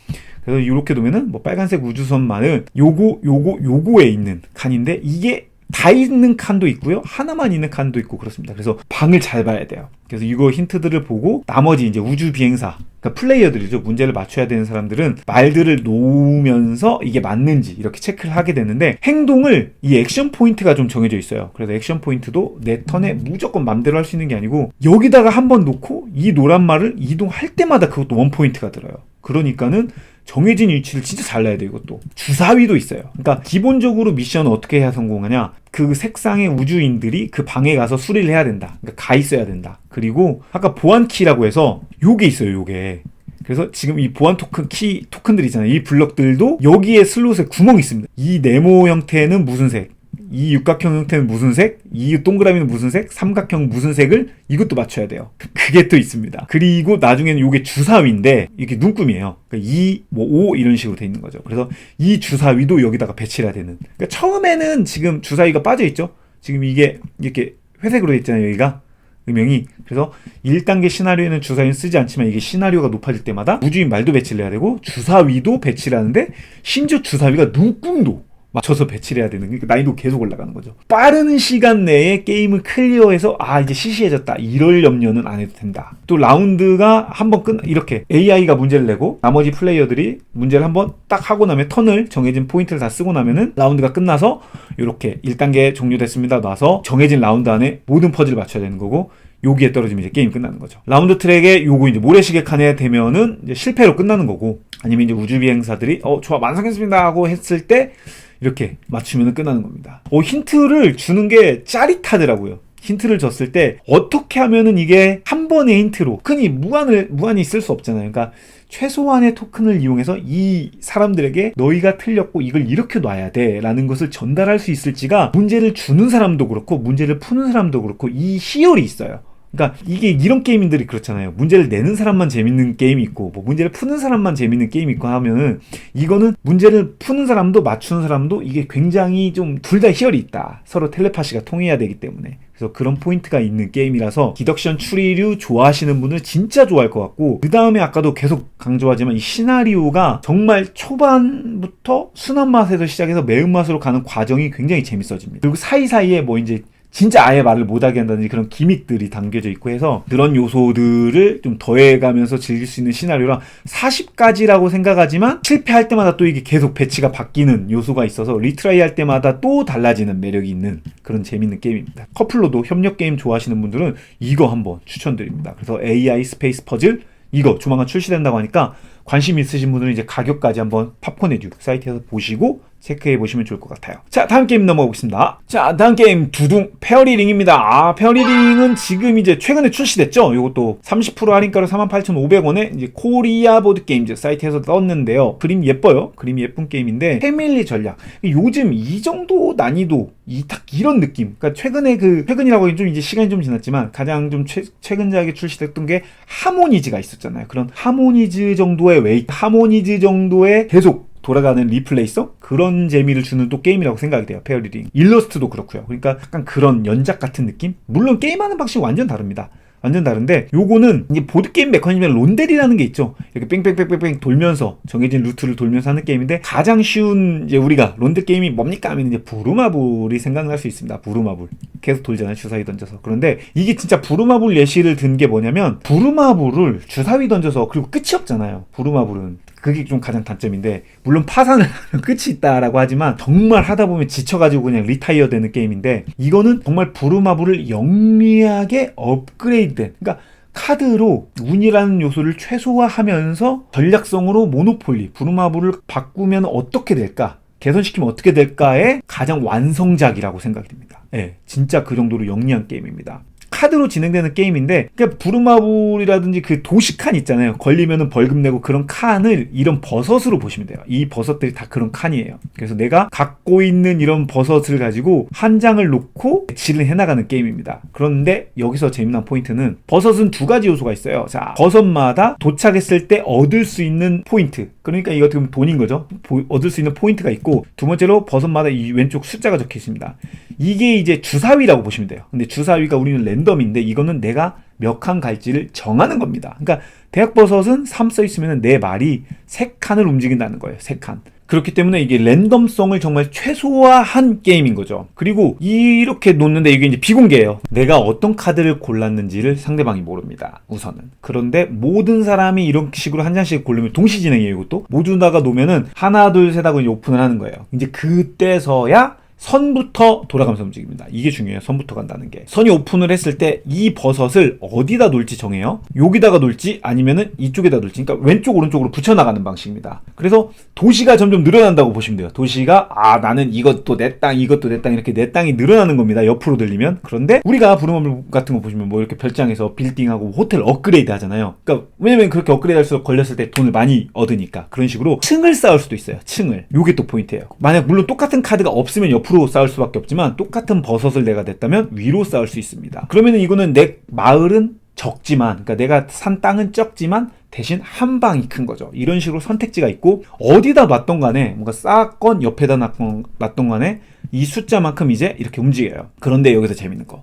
그래서 이렇게 두면은 뭐 빨간색 우주선만은 요거에 있는 칸인데 이게 다 있는 칸도 있고요. 하나만 있는 칸도 있고 그렇습니다. 그래서 방을 잘 봐야 돼요. 그래서 이거 힌트들을 보고 나머지 이제 우주 비행사, 그러니까 플레이어들이죠. 문제를 맞춰야 되는 사람들은 말들을 놓으면서 이게 맞는지 이렇게 체크를 하게 되는데, 행동을 이 액션 포인트가 좀 정해져 있어요. 그래서 액션 포인트도 내 턴에 무조건 맘대로 할 수 있는 게 아니고 여기다가 한번 놓고 이 노란 말을 이동할 때마다 그것도 원 포인트가 들어요. 그러니까는 정해진 위치를 진짜 잘 놔야 돼요. 이것도 주사위도 있어요. 그러니까 기본적으로 미션을 어떻게 해야 성공하냐, 그 색상의 우주인들이 그 방에 가서 수리를 해야 된다. 그러니까 가 있어야 된다. 그리고 아까 보안키라고 해서 요게 있어요. 요게. 그래서 지금 이 보안 토큰들 있잖아요. 이 블럭들도 여기에 슬롯에 구멍이 있습니다. 이 네모 형태는 무슨 색, 이 육각형 형태는 무슨 색, 이 동그라미는 무슨 색, 삼각형 무슨 색을 이것도 맞춰야 돼요. 그게 또 있습니다. 그리고 나중에는 이게 주사위인데 이게 눈금이에요. 그러니까 2, 뭐 5 이런 식으로 돼 있는 거죠. 그래서 이 주사위도 여기다가 배치를 해야 되는. 그러니까 처음에는 지금 주사위가 빠져 있죠. 지금 이게 이렇게 회색으로 돼 있잖아요. 여기가 음영이. 그래서 1단계 시나리오에는 주사위는 쓰지 않지만 이게 시나리오가 높아질 때마다 우주인 말도 배치를 해야 되고 주사위도 배치를 하는데 심지어 주사위가 눈금도 맞춰서 배치를 해야 되는, 그러니까 난이도 계속 올라가는 거죠. 빠른 시간 내에 게임을 클리어해서 이제 시시해졌다 이럴 염려는 안 해도 된다. 또 라운드가 한번 이렇게 AI가 문제를 내고 나머지 플레이어들이 문제를 한번 딱 하고 나면 턴을 정해진 포인트를 다 쓰고 나면은 라운드가 끝나서 이렇게 1단계 종료됐습니다 놔서 정해진 라운드 안에 모든 퍼즐을 맞춰야 되는 거고, 여기에 떨어지면 이제 게임이 끝나는 거죠. 라운드 트랙에 요거 이제 모래시계 칸에 되면은 이제 실패로 끝나는 거고, 아니면 이제 우주 비행사들이 좋아 완성했습니다 하고 했을 때 이렇게 맞추면 끝나는 겁니다. 힌트를 주는 게 짜릿하더라고요. 힌트를 줬을 때 어떻게 하면은 이게 한 번의 힌트로 흔히 무한히 쓸 수 없잖아요. 그러니까 최소한의 토큰을 이용해서 이 사람들에게 너희가 틀렸고 이걸 이렇게 놔야 돼 라는 것을 전달할 수 있을지가, 문제를 주는 사람도 그렇고 문제를 푸는 사람도 그렇고 이 희열이 있어요. 그러니까 이게 이런 게임들이 그렇잖아요. 문제를 내는 사람만 재밌는 게임이 있고 뭐 문제를 푸는 사람만 재밌는 게임이 있고 하면은, 이거는 문제를 푸는 사람도 맞추는 사람도 이게 굉장히 좀 둘 다 희열이 있다. 서로 텔레파시가 통해야 되기 때문에. 그래서 그런 포인트가 있는 게임이라서 디덕션 추리류 좋아하시는 분은 진짜 좋아할 것 같고, 그 다음에 아까도 계속 강조하지만 이 시나리오가 정말 초반부터 순한 맛에서 시작해서 매운맛으로 가는 과정이 굉장히 재밌어집니다. 그리고 사이사이에 뭐 이제 진짜 아예 말을 못하게 한다든지 그런 기믹들이 담겨져 있고 해서 그런 요소들을 좀 더해가면서 즐길 수 있는 시나리오라, 40가지라고 생각하지만 실패할 때마다 또 이게 계속 배치가 바뀌는 요소가 있어서 리트라이 할 때마다 또 달라지는 매력이 있는 그런 재밌는 게임입니다. 커플로도 협력 게임 좋아하시는 분들은 이거 한번 추천드립니다. 그래서 AI 스페이스 퍼즐 이거 조만간 출시된다고 하니까 관심 있으신 분들은 이제 가격까지 한번 팝콘에듀 사이트에서 보시고 체크해 보시면 좋을 것 같아요. 자, 다음 게임 넘어가 보겠습니다. 자, 다음 게임 두둥 페어리링입니다. 페어리링은 지금 이제 최근에 출시됐죠. 이것도 30% 할인가로 48,500원에 이제 코리아 보드 게임즈 사이트에서 떴는데요. 그림 예뻐요. 그림이 예쁜 게임인데 패밀리 전략. 요즘 이 정도 난이도 딱 이런 느낌. 그러니까 최근이라고 하긴 좀 이제 시간이 좀 지났지만 가장 좀 최근작에 출시됐던 게 하모니즈가 있었잖아요. 그런 하모니즈 정도의 웨이트, 하모니즈 정도의 계속 돌아가는 리플레이서? 그런 재미를 주는 또 게임이라고 생각이 돼요. 페어리링. 일러스트도 그렇고요. 그러니까 약간 그런 연작 같은 느낌? 물론 게임하는 방식이 완전 다릅니다. 완전 다른데 요거는 이제 보드게임 메커니즘에 론델이라는 게 있죠. 이렇게 뺑뺑뺑뺑뺑 돌면서 정해진 루트를 돌면서 하는 게임인데, 가장 쉬운 이제 우리가 론델 게임이 뭡니까 하면 이제 부루마블이 생각날 수 있습니다. 부루마블 계속 돌잖아요. 주사위 던져서. 그런데 이게 진짜 부루마블 예시를 든 게 뭐냐면, 부루마블을 주사위 던져서 그리고 끝이 없잖아요. 부루마블은 그게 좀 가장 단점인데, 물론 파산을 하면 끝이 있다라고 하지만 정말 하다 보면 지쳐가지고 그냥 리타이어 되는 게임인데, 이거는 정말 부루마블을 영리하게 업그레이드된, 그러니까 카드로 운이라는 요소를 최소화하면서 전략성으로 모노폴리, 부루마블을 바꾸면 어떻게 될까, 개선시키면 어떻게 될까의 가장 완성작이라고 생각이 듭니다. 네, 진짜 그 정도로 영리한 게임입니다. 카드로 진행되는 게임인데, 그러니까 부루마블이라든지 그 도시칸 있잖아요. 걸리면은 벌금 내고 그런 칸을 이런 버섯으로 보시면 돼요. 이 버섯들이 다 그런 칸이에요. 그래서 내가 갖고 있는 이런 버섯을 가지고 한 장을 놓고 배치를 해나가는 게임입니다. 그런데 여기서 재미난 포인트는, 버섯은 두 가지 요소가 있어요. 자, 버섯마다 도착했을 때 얻을 수 있는 포인트, 그러니까 이거 어떻게 보면 돈인 거죠. 얻을 수 있는 포인트가 있고, 두 번째로 버섯마다 이 왼쪽 숫자가 적혀 있습니다. 이게 이제 주사위라고 보시면 돼요. 근데 주사위가 우리는 랜덤인데, 이거는 내가 몇 칸 갈지를 정하는 겁니다. 그러니까 대학버섯은 3 써 있으면 내 말이 3칸을 움직인다는 거예요. 3칸. 그렇기 때문에 이게 랜덤성을 정말 최소화한 게임인 거죠. 그리고 이렇게 놓는데 이게 이제 비공개예요. 내가 어떤 카드를 골랐는지를 상대방이 모릅니다. 우선은. 그런데 모든 사람이 이런 식으로 한 장씩 고르면 동시 진행이에요. 이것도. 모두 다가 놓으면은 하나 둘 셋 하고 이제 오픈을 하는 거예요. 이제 그때서야 선부터 돌아가면서 움직입니다. 이게 중요해요. 선부터 간다는 게. 선이 오픈을 했을 때 이 버섯을 어디다 놓을지 정해요. 여기다가 놓을지 아니면은 이쪽에다 놓을지. 그러니까 왼쪽 오른쪽으로 붙여나가는 방식입니다. 그래서 도시가 점점 늘어난다고 보시면 돼요. 도시가 나는 이것도 내 땅, 이것도 내 땅, 이렇게 내 땅이 늘어나는 겁니다. 옆으로 들리면. 그런데 우리가 부루마블 같은 거 보시면 뭐 이렇게 별장에서 빌딩하고 호텔 업그레이드 하잖아요. 그러니까 왜냐면 그렇게 업그레이드 할수록 걸렸을 때 돈을 많이 얻으니까. 그런 식으로 층을 쌓을 수도 있어요. 층을. 요게 또 포인트예요. 만약 물론 똑같은 카드가 없으면 옆으로 쌓을 수밖에 없지만, 똑같은 버섯을 내가 냈다면 위로 쌓을 수 있습니다. 그러면은 이거는 내 마을은 적지만, 그러니까 내가 산 땅은 적지만 대신 한 방이 큰 거죠. 이런 식으로 선택지가 있고, 어디다 놨던 간에, 뭔가 쌓았건 옆에다 놨던 간에 이 숫자만큼 이제 이렇게 움직여요. 그런데 여기서 재밌는 거,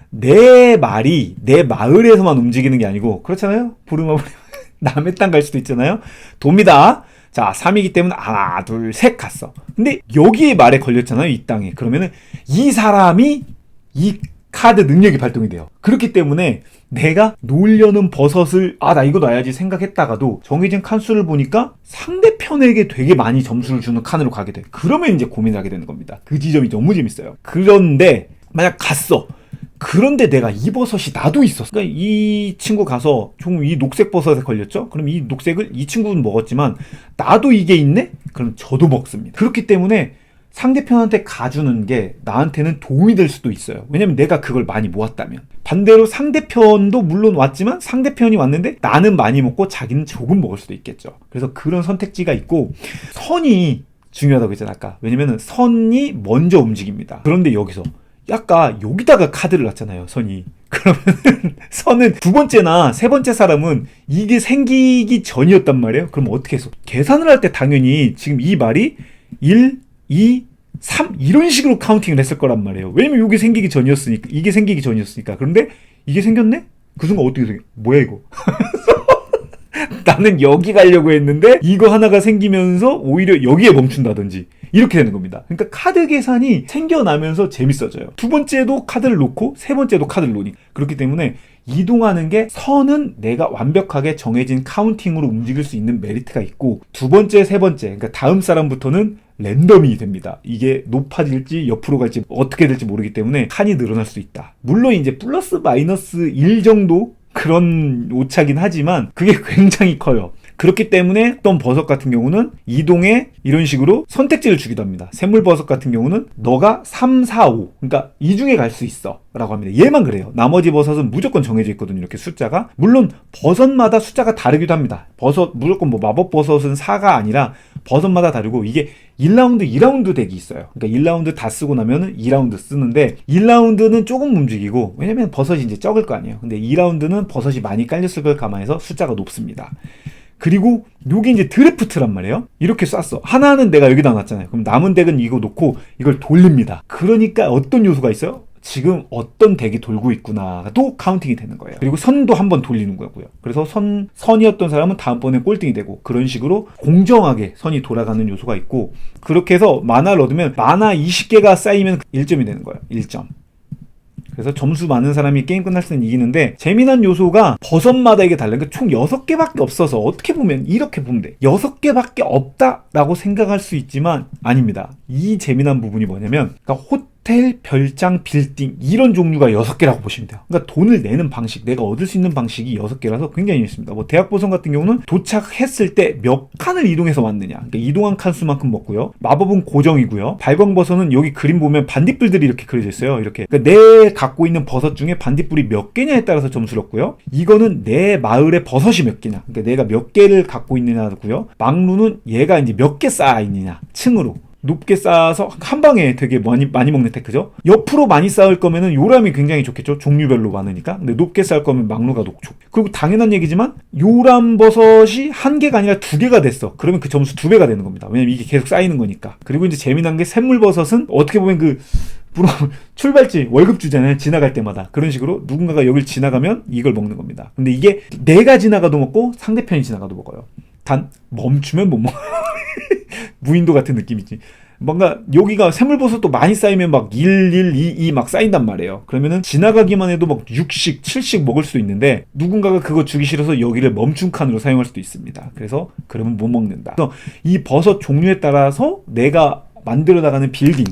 내 말이 내 마을에서만 움직이는 게 아니고, 그렇잖아요. 부루마블 남의 땅 갈 수도 있잖아요. 돕니다. 자, 3이기 때문에 하나 둘 셋 갔어. 근데 여기에 말에 걸렸잖아요. 이 땅에. 그러면은 이 사람이 이 카드 능력이 발동이 돼요. 그렇기 때문에 내가 놓으려는 버섯을 나 이거 놔야지 생각했다가도 정해진 칸수를 보니까 상대편에게 되게 많이 점수를 주는 칸으로 가게 돼. 그러면 이제 고민을 하게 되는 겁니다. 그 지점이 너무 재밌어요. 그런데 만약 갔어. 그런데 내가 이 버섯이 나도 있었어. 그러니까 이 친구 가서 좀 이 녹색 버섯에 걸렸죠? 그럼 이 녹색을 이 친구는 먹었지만 나도 이게 있네? 그럼 저도 먹습니다. 그렇기 때문에 상대편한테 가주는 게 나한테는 도움이 될 수도 있어요. 왜냐면 내가 그걸 많이 모았다면. 반대로 상대편도 물론 왔지만 상대편이 왔는데 나는 많이 먹고 자기는 조금 먹을 수도 있겠죠. 그래서 그런 선택지가 있고 선이 중요하다고 했잖아 아까. 왜냐면 선이 먼저 움직입니다. 그런데 여기서 약간 여기다가 카드를 놨잖아요 선이. 그러면 선은 두 번째나 세 번째 사람은 이게 생기기 전이었단 말이에요. 그럼 어떻게 해서 계산을 할 때 당연히 지금 이 말이 1, 2, 3 이런 식으로 카운팅을 했을 거란 말이에요. 왜냐면 이게 생기기 전이었으니까. 이게 생기기 전이었으니까. 그런데 이게 생겼네? 그 순간 어떻게 생겨? 뭐야 이거? 나는 여기 가려고 했는데 이거 하나가 생기면서 오히려 여기에 멈춘다든지 이렇게 되는 겁니다. 그러니까 카드 계산이 생겨나면서 재밌어져요. 두 번째도 카드를 놓고 세 번째도 카드를 놓으니. 그렇기 때문에 이동하는 게 선은 내가 완벽하게 정해진 카운팅으로 움직일 수 있는 메리트가 있고 두 번째, 세 번째 그러니까 다음 사람부터는 랜덤이 됩니다. 이게 높아질지 옆으로 갈지 어떻게 될지 모르기 때문에 칸이 늘어날 수 있다. 물론 이제 플러스 마이너스 1 정도 그런 오차긴 하지만 그게 굉장히 커요. 그렇기 때문에 어떤 버섯 같은 경우는 이동에 이런 식으로 선택지를 주기도 합니다. 샘물버섯 같은 경우는 너가 3, 4, 5 그러니까 이 중에 갈 수 있어 라고 합니다. 얘만 그래요. 나머지 버섯은 무조건 정해져 있거든요. 이렇게 숫자가. 물론 버섯마다 숫자가 다르기도 합니다. 버섯 무조건 뭐 마법버섯은 4가 아니라 버섯마다 다르고 이게 1라운드, 2라운드 덱이 있어요. 그러니까 1라운드 다 쓰고 나면은 2라운드 쓰는데 1라운드는 조금 움직이고 왜냐면 버섯이 이제 적을 거 아니에요. 근데 2라운드는 버섯이 많이 깔렸을 걸 감안해서 숫자가 높습니다. 그리고 요게 이제 드래프트란 말이에요. 이렇게 쐈어. 하나는 내가 여기다 놨잖아요. 그럼 남은 덱은 이거 놓고 이걸 돌립니다. 그러니까 어떤 요소가 있어요? 지금 어떤 덱이 돌고 있구나도 카운팅이 되는 거예요. 그리고 선도 한번 돌리는 거고요. 그래서 선이었던 사람은 다음번에 꼴등이 되고 그런 식으로 공정하게 선이 돌아가는 요소가 있고 그렇게 해서 만화를 얻으면 만화 20개가 쌓이면 1점이 되는 거예요. 1점. 그래서 점수 많은 사람이 게임 끝날 때는 이기는데 재미난 요소가 버섯마다 이게 달라요. 그러니까 총 6개밖에 없어서 어떻게 보면 이렇게 보면 돼. 6개밖에 없다라고 생각할 수 있지만 아닙니다. 이 재미난 부분이 뭐냐면 그러니까 호텔, 별장, 빌딩 이런 종류가 6개라고 보시면 돼요. 그러니까 돈을 내는 방식, 내가 얻을 수 있는 방식이 6개라서 굉장히 재밌습니다. 뭐 대학보선 같은 경우는 도착했을 때 몇 칸을 이동해서 왔느냐. 그러니까 이동한 칸 수만큼 먹고요. 마법은 고정이고요. 발광버섯은 여기 그림 보면 반딧불들이 이렇게 그려져 있어요. 이렇게. 그러니까 내 갖고 있는 버섯 중에 반딧불이 몇 개냐에 따라서 점수를 얻고요. 이거는 내 마을에 버섯이 몇 개냐. 그러니까 내가 몇 개를 갖고 있느냐고요. 막루는 얘가 이제 몇 개 쌓아 있느냐. 층으로. 높게 쌓아서 한 방에 되게 많이 먹는 테크죠. 옆으로 많이 쌓을 거면은 요람이 굉장히 좋겠죠. 종류별로 많으니까. 근데 높게 쌓을 거면 막루가 높죠. 그리고 당연한 얘기지만 요람 버섯이 한 개가 아니라 2개가 됐어. 그러면 그 점수 2배가 되는 겁니다. 왜냐면 이게 계속 쌓이는 거니까. 그리고 이제 재미난 게 샘물버섯은 어떻게 보면 그 출발지 월급 주잖아요. 지나갈 때마다. 그런 식으로 누군가가 여길 지나가면 이걸 먹는 겁니다. 근데 이게 내가 지나가도 먹고 상대편이 지나가도 먹어요. 단 멈추면 못 먹어요. 무인도 같은 느낌이지. 뭔가 여기가 샘물버섯도 많이 쌓이면 막 1, 1, 2, 2 막 쌓인단 말이에요. 그러면은 지나가기만 해도 막 6씩, 7씩 먹을 수도 있는데 누군가가 그거 주기 싫어서 여기를 멈춤 칸으로 사용할 수도 있습니다. 그래서 그러면 못 먹는다. 그래서 이 버섯 종류에 따라서 내가 만들어 나가는 빌딩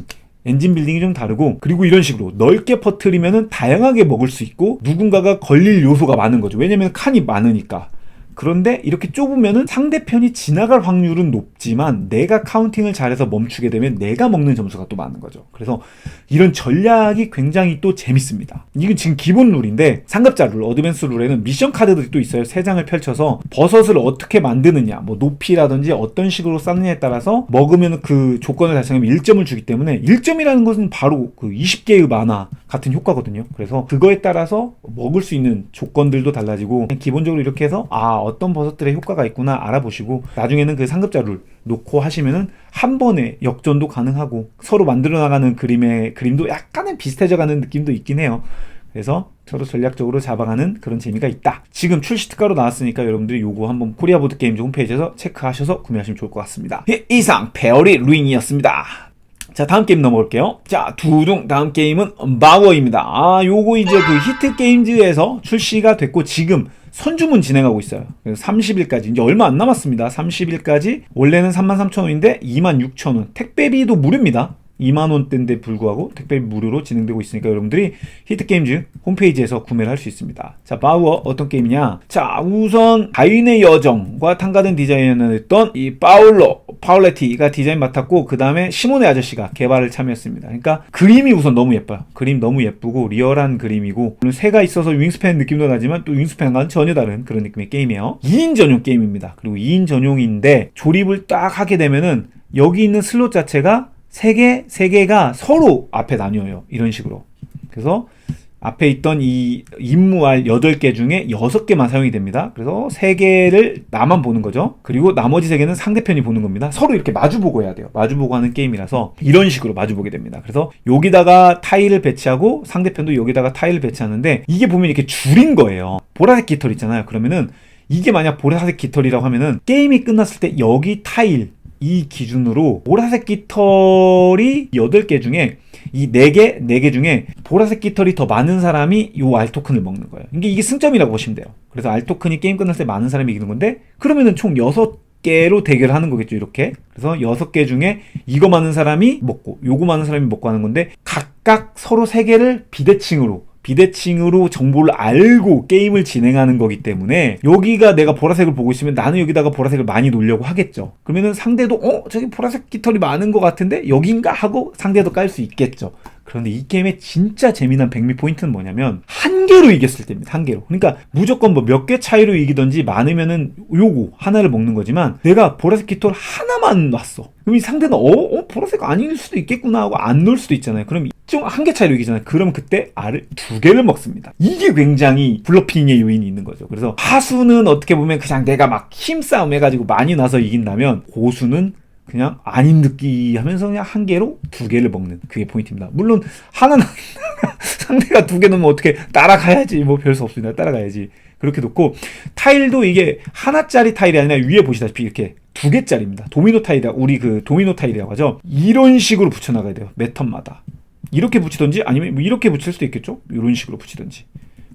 엔진 빌딩이 좀 다르고 그리고 이런 식으로 넓게 퍼뜨리면은 다양하게 먹을 수 있고 누군가가 걸릴 요소가 많은 거죠. 왜냐면 칸이 많으니까. 그런데 이렇게 좁으면은 상대편이 지나갈 확률은 높지만 내가 카운팅을 잘해서 멈추게 되면 내가 먹는 점수가 또 많은 거죠. 그래서 이런 전략이 굉장히 또 재밌습니다. 이건 지금 기본 룰인데 상급자 룰, 어드밴스 룰에는 미션 카드들이 또 있어요. 3장을 펼쳐서 버섯을 어떻게 만드느냐, 뭐 높이라든지 어떤 식으로 쌓느냐에 따라서 먹으면 그 조건을 달성하면 1점을 주기 때문에 1점이라는 것은 바로 그 20개의 만화 같은 효과거든요. 그래서 그거에 따라서 먹을 수 있는 조건들도 달라지고 기본적으로 이렇게 해서 어떤 버섯들의 효과가 있구나 알아보시고 나중에는 그 상급자 룰 놓고 하시면은 한 번에 역전도 가능하고 서로 만들어 나가는 그림도 약간은 비슷해져 가는 느낌도 있긴 해요. 그래서 서로 전략적으로 잡아가는 그런 재미가 있다. 지금 출시 특가로 나왔으니까 여러분들이 요거 한번 코리아 보드게임즈 홈페이지에서 체크하셔서 구매하시면 좋을 것 같습니다. 이상 페어리 루인이었습니다. 자, 다음 게임 넘어올게요. 자, 두둥 다음 게임은 마워입니다. 요거 이제 그 히트 게임즈에서 출시가 됐고 지금 선주문 진행하고 있어요. 30일까지 이제 얼마 안 남았습니다. 30일까지 원래는 33,000원인데 26,000원 택배비도 무료입니다. 2만원대인데 불구하고 택배 무료로 진행되고 있으니까 여러분들이 히트게임즈 홈페이지에서 구매를 할 수 있습니다. 자, 바우어 어떤 게임이냐? 자, 우선 가인의 여정과 탕가든 디자인을 했던 이 파울레티가 디자인 맡았고, 그 다음에 시모네 아저씨가 개발을 참여했습니다. 그러니까 그림이 우선 너무 예뻐요. 그림 너무 예쁘고 리얼한 그림이고, 물론 새가 있어서 윙스팬 느낌도 나지만 또 윙스팬과는 전혀 다른 그런 느낌의 게임이에요. 2인 전용 게임입니다. 그리고 2인 전용인데 조립을 딱 하게 되면은 여기 있는 슬롯 자체가 3개가 서로 앞에 나뉘어요. 이런 식으로. 그래서 앞에 있던 이 임무알 8개 중에 6개만 사용이 됩니다. 그래서 3개를 나만 보는 거죠. 그리고 나머지 3개는 상대편이 보는 겁니다. 서로 이렇게 마주보고 해야 돼요. 마주보고 하는 게임이라서 이런 식으로 마주보게 됩니다. 그래서 여기다가 타일을 배치하고 상대편도 여기다가 타일을 배치하는데, 이게 보면 이렇게 줄인 거예요. 보라색 깃털 있잖아요. 그러면은 이게 만약 보라색 깃털이라고 하면은 게임이 끝났을 때 여기 타일 이 기준으로 보라색 깃털이 8개 중에 이 4개 중에 보라색 깃털이 더 많은 사람이 요 R 토큰을 먹는 거예요. 이게 승점이라고 보시면 돼요. 그래서 R 토큰이 게임 끝날 때 많은 사람이 이기는 건데, 그러면은 총 6개로 대결하는 거겠죠, 이렇게. 그래서 6개 중에 이거 많은 사람이 먹고 요거 많은 사람이 먹고 하는 건데, 각각 서로 3개를 비대칭으로 정보를 알고 게임을 진행하는 거기 때문에, 여기가 내가 보라색을 보고 있으면 나는 여기다가 보라색을 많이 놓으려고 하겠죠. 그러면은 상대도 저기 보라색 깃털이 많은 것 같은데 여긴가 하고 상대도 깔 수 있겠죠. 그런데 이 게임의 진짜 재미난 백미 포인트는 뭐냐면, 한 개로 이겼을 때입니다. 한 개로. 그러니까 무조건 뭐 몇 개 차이로 이기던지 많으면은 요거 하나를 먹는 거지만, 내가 보라색 깃털 하나만 놨어. 그럼 이 상대는 보라색 아닐 수도 있겠구나 하고 안 놓을 수도 있잖아요. 그럼 좀 한 개 차이로 이기잖아요. 그럼 그때 알을 2개를 먹습니다. 이게 굉장히 블러핑의 요인이 있는 거죠. 그래서 하수는 어떻게 보면 그냥 내가 막 힘싸움 해가지고 많이 나서 이긴다면, 고수는 그냥 아닌 듯기 하면서 그냥 한 개로 2개를 먹는, 그게 포인트입니다. 물론 하나는 상대가 2개 넣으면 어떻게 따라가야지, 뭐 별 수 없습니다. 따라가야지. 그렇게 놓고, 타일도 이게 하나짜리 타일이 아니라 위에 보시다시피 이렇게 2개짜리입니다. 도미노 타일이라, 우리 그 도미노 타일이라고 하죠. 이런 식으로 붙여나가야 돼요. 매 턴마다. 이렇게 붙이던지 아니면 뭐 이렇게 붙일 수도 있겠죠. 이런 식으로 붙이던지.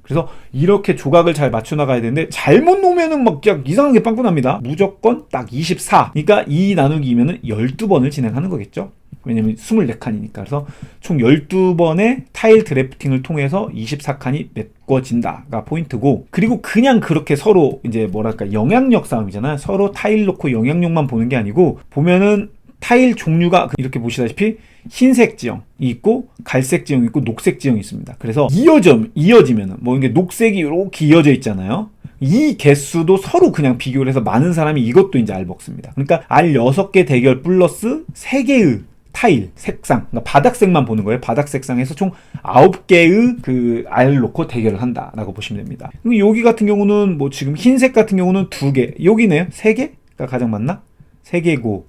그래서 이렇게 조각을 잘 맞춰나가야 되는데, 잘못 놓으면은 막 그냥 이상하게 빵꾸 납니다. 무조건 딱 24. 그러니까 2 나누기면은 12번을 진행하는 거겠죠. 왜냐면 24칸이니까. 그래서 총 12번의 타일 드래프팅을 통해서 24칸이 메꿔진다가 포인트고, 그리고 그냥 그렇게 서로 이제 뭐랄까 영향력 싸움이잖아요. 서로 타일 놓고 영향력만 보는 게 아니고, 보면은 타일 종류가 이렇게 보시다시피 흰색 지형이 있고, 갈색 지형이 있고, 녹색 지형이 있습니다. 그래서 이어지면은 뭐 이게 녹색이 이렇게 이어져 있잖아요. 이 개수도 서로 그냥 비교를 해서 많은 사람이 이것도 이제 알 먹습니다. 그러니까 알 6개 대결 플러스 3개의 타일 색상, 그러니까 바닥색만 보는 거예요. 바닥 색상에서 총 9개의 그 알을 놓고 대결을 한다라고 보시면 됩니다. 여기 같은 경우는 뭐 지금 흰색 같은 경우는 2개, 여기네요. 3개가 가장 많나? 3개고,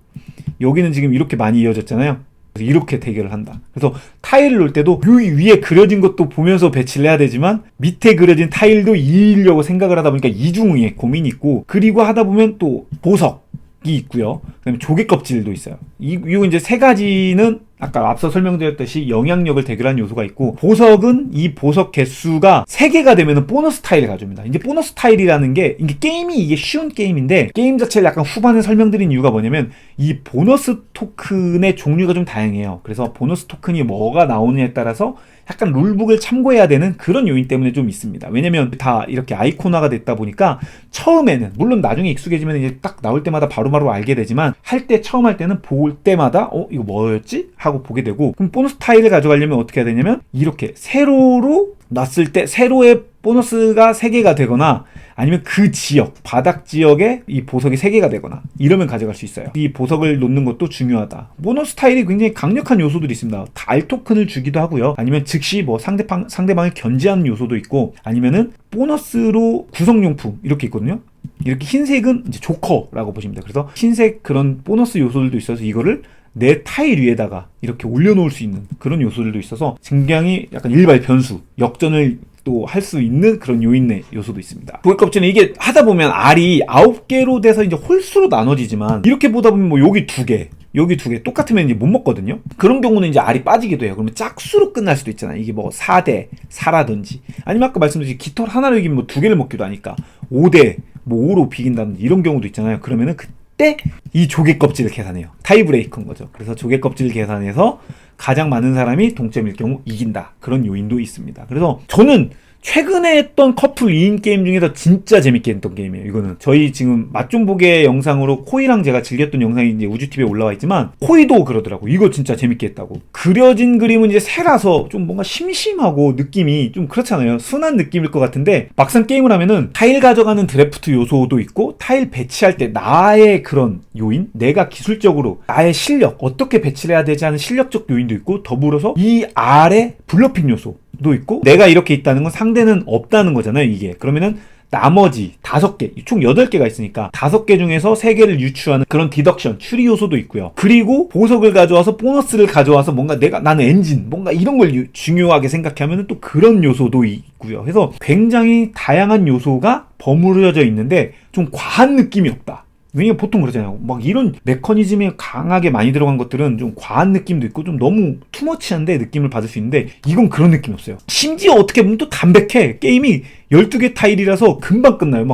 여기는 지금 이렇게 많이 이어졌잖아요. 그래서 이렇게 대결을 한다. 그래서 타일을 놓을 때도 여기 위에 그려진 것도 보면서 배치를 해야 되지만, 밑에 그려진 타일도 이으려고 생각을 하다 보니까 이중의 고민이 있고, 그리고 하다 보면 또 보석이 있고요. 그다음에 조개 껍질도 있어요. 이거 이제 3가지는 아까 앞서 설명드렸듯이 영향력을 대결하는 요소가 있고, 보석은 이 보석 개수가 3개가 되면 보너스 타일을 가져옵니다. 이제 보너스 타일이라는 게, 이게 게임이 이게 쉬운 게임인데, 게임 자체를 약간 후반에 설명드린 이유가 뭐냐면, 이 보너스 토큰의 종류가 좀 다양해요. 그래서 보너스 토큰이 뭐가 나오느냐에 따라서 약간 룰북을 참고해야 되는 그런 요인 때문에 좀 있습니다. 왜냐면 다 이렇게 아이콘화가 됐다 보니까, 처음에는 물론 나중에 익숙해지면 이제 딱 나올 때마다 바로바로 알게 되지만, 처음 할 때는 볼 때마다 이거 뭐였지? 하고 보게 되고, 그럼 보너스 타일을 가져가려면 어떻게 해야 되냐면, 이렇게 세로로 놨을 때 세로의 보너스가 3개가 되거나, 아니면 그 지역, 바닥 지역에 이 보석이 3개가 되거나, 이러면 가져갈 수 있어요. 이 보석을 놓는 것도 중요하다. 보너스 타일이 굉장히 강력한 요소들이 있습니다. 알 토큰을 주기도 하고요. 아니면 즉시 뭐 상대방을 견제하는 요소도 있고, 아니면은 보너스로 구성용품 이렇게 있거든요. 이렇게 흰색은 이제 조커라고 보시면 돼요. 그래서 흰색 그런 보너스 요소들도 있어서 이거를 내 타일 위에다가 이렇게 올려놓을 수 있는 그런 요소들도 있어서, 굉장히 약간 일발 변수, 역전을 또 할 수 있는 그런 요인의 요소도 있습니다. 조개 껍질은 이게 하다 보면 알이 9개로 돼서 이제 홀수로 나눠지지만, 이렇게 보다 보면 뭐 여기 2개, 여기 2개 똑같으면 이제 못 먹거든요. 그런 경우는 이제 알이 빠지기도 해요. 그러면 짝수로 끝날 수도 있잖아요. 이게 뭐 4대 4라든지, 아니면 아까 말씀드린 깃털 하나로 이기면 뭐 2개를 먹기도 하니까 5대 뭐 5로 비긴다든지 이런 경우도 있잖아요. 그러면은 때 이 조개 껍질을 계산해요. 타이브레이커인 거죠. 그래서 조개 껍질을 계산해서 가장 많은 사람이 동점일 경우 이긴다. 그런 요인도 있습니다. 그래서 저는 최근에 했던 커플 2인 게임 중에서 진짜 재밌게 했던 게임이에요. 이거는 저희 지금 맛 좀 보게 영상으로 코이랑 제가 즐겼던 영상이 이제 우주TV에 올라와 있지만 코이도 그러더라고. 이거 진짜 재밌게 했다고. 그려진 그림은 이제 새라서 좀 뭔가 심심하고 느낌이 좀 그렇잖아요. 순한 느낌일 것 같은데 막상 게임을 하면은 타일 가져가는 드래프트 요소도 있고 타일 배치할 때 나의 그런 요인, 내가 기술적으로 나의 실력, 어떻게 배치를 해야 되지 하는 실력적 요인도 있고 더불어서 이 아래 블러핑 요소도 있고 내가 이렇게 있다는 건 상대는 없다는 거잖아요. 이게 그러면은 나머지 5개, 총 8개가 있으니까 5개 중에서 3개를 유추하는 그런 디덕션, 추리 요소도 있고요. 그리고 보석을 가져와서 보너스를 가져와서 뭔가 나는 엔진, 뭔가 이런 걸 중요하게 생각하면 또 그런 요소도 있고요. 그래서 굉장히 다양한 요소가 버무려져 있는데 좀 과한 느낌이 없다. 왜냐면 보통 그러잖아요. 막 이런 메커니즘이 강하게 많이 들어간 것들은 좀 과한 느낌도 있고 좀 너무 투머치한데 느낌을 받을 수 있는데 이건 그런 느낌이 없어요. 심지어 어떻게 보면 또 담백해. 게임이 12개 타일이라서 금방 끝나요.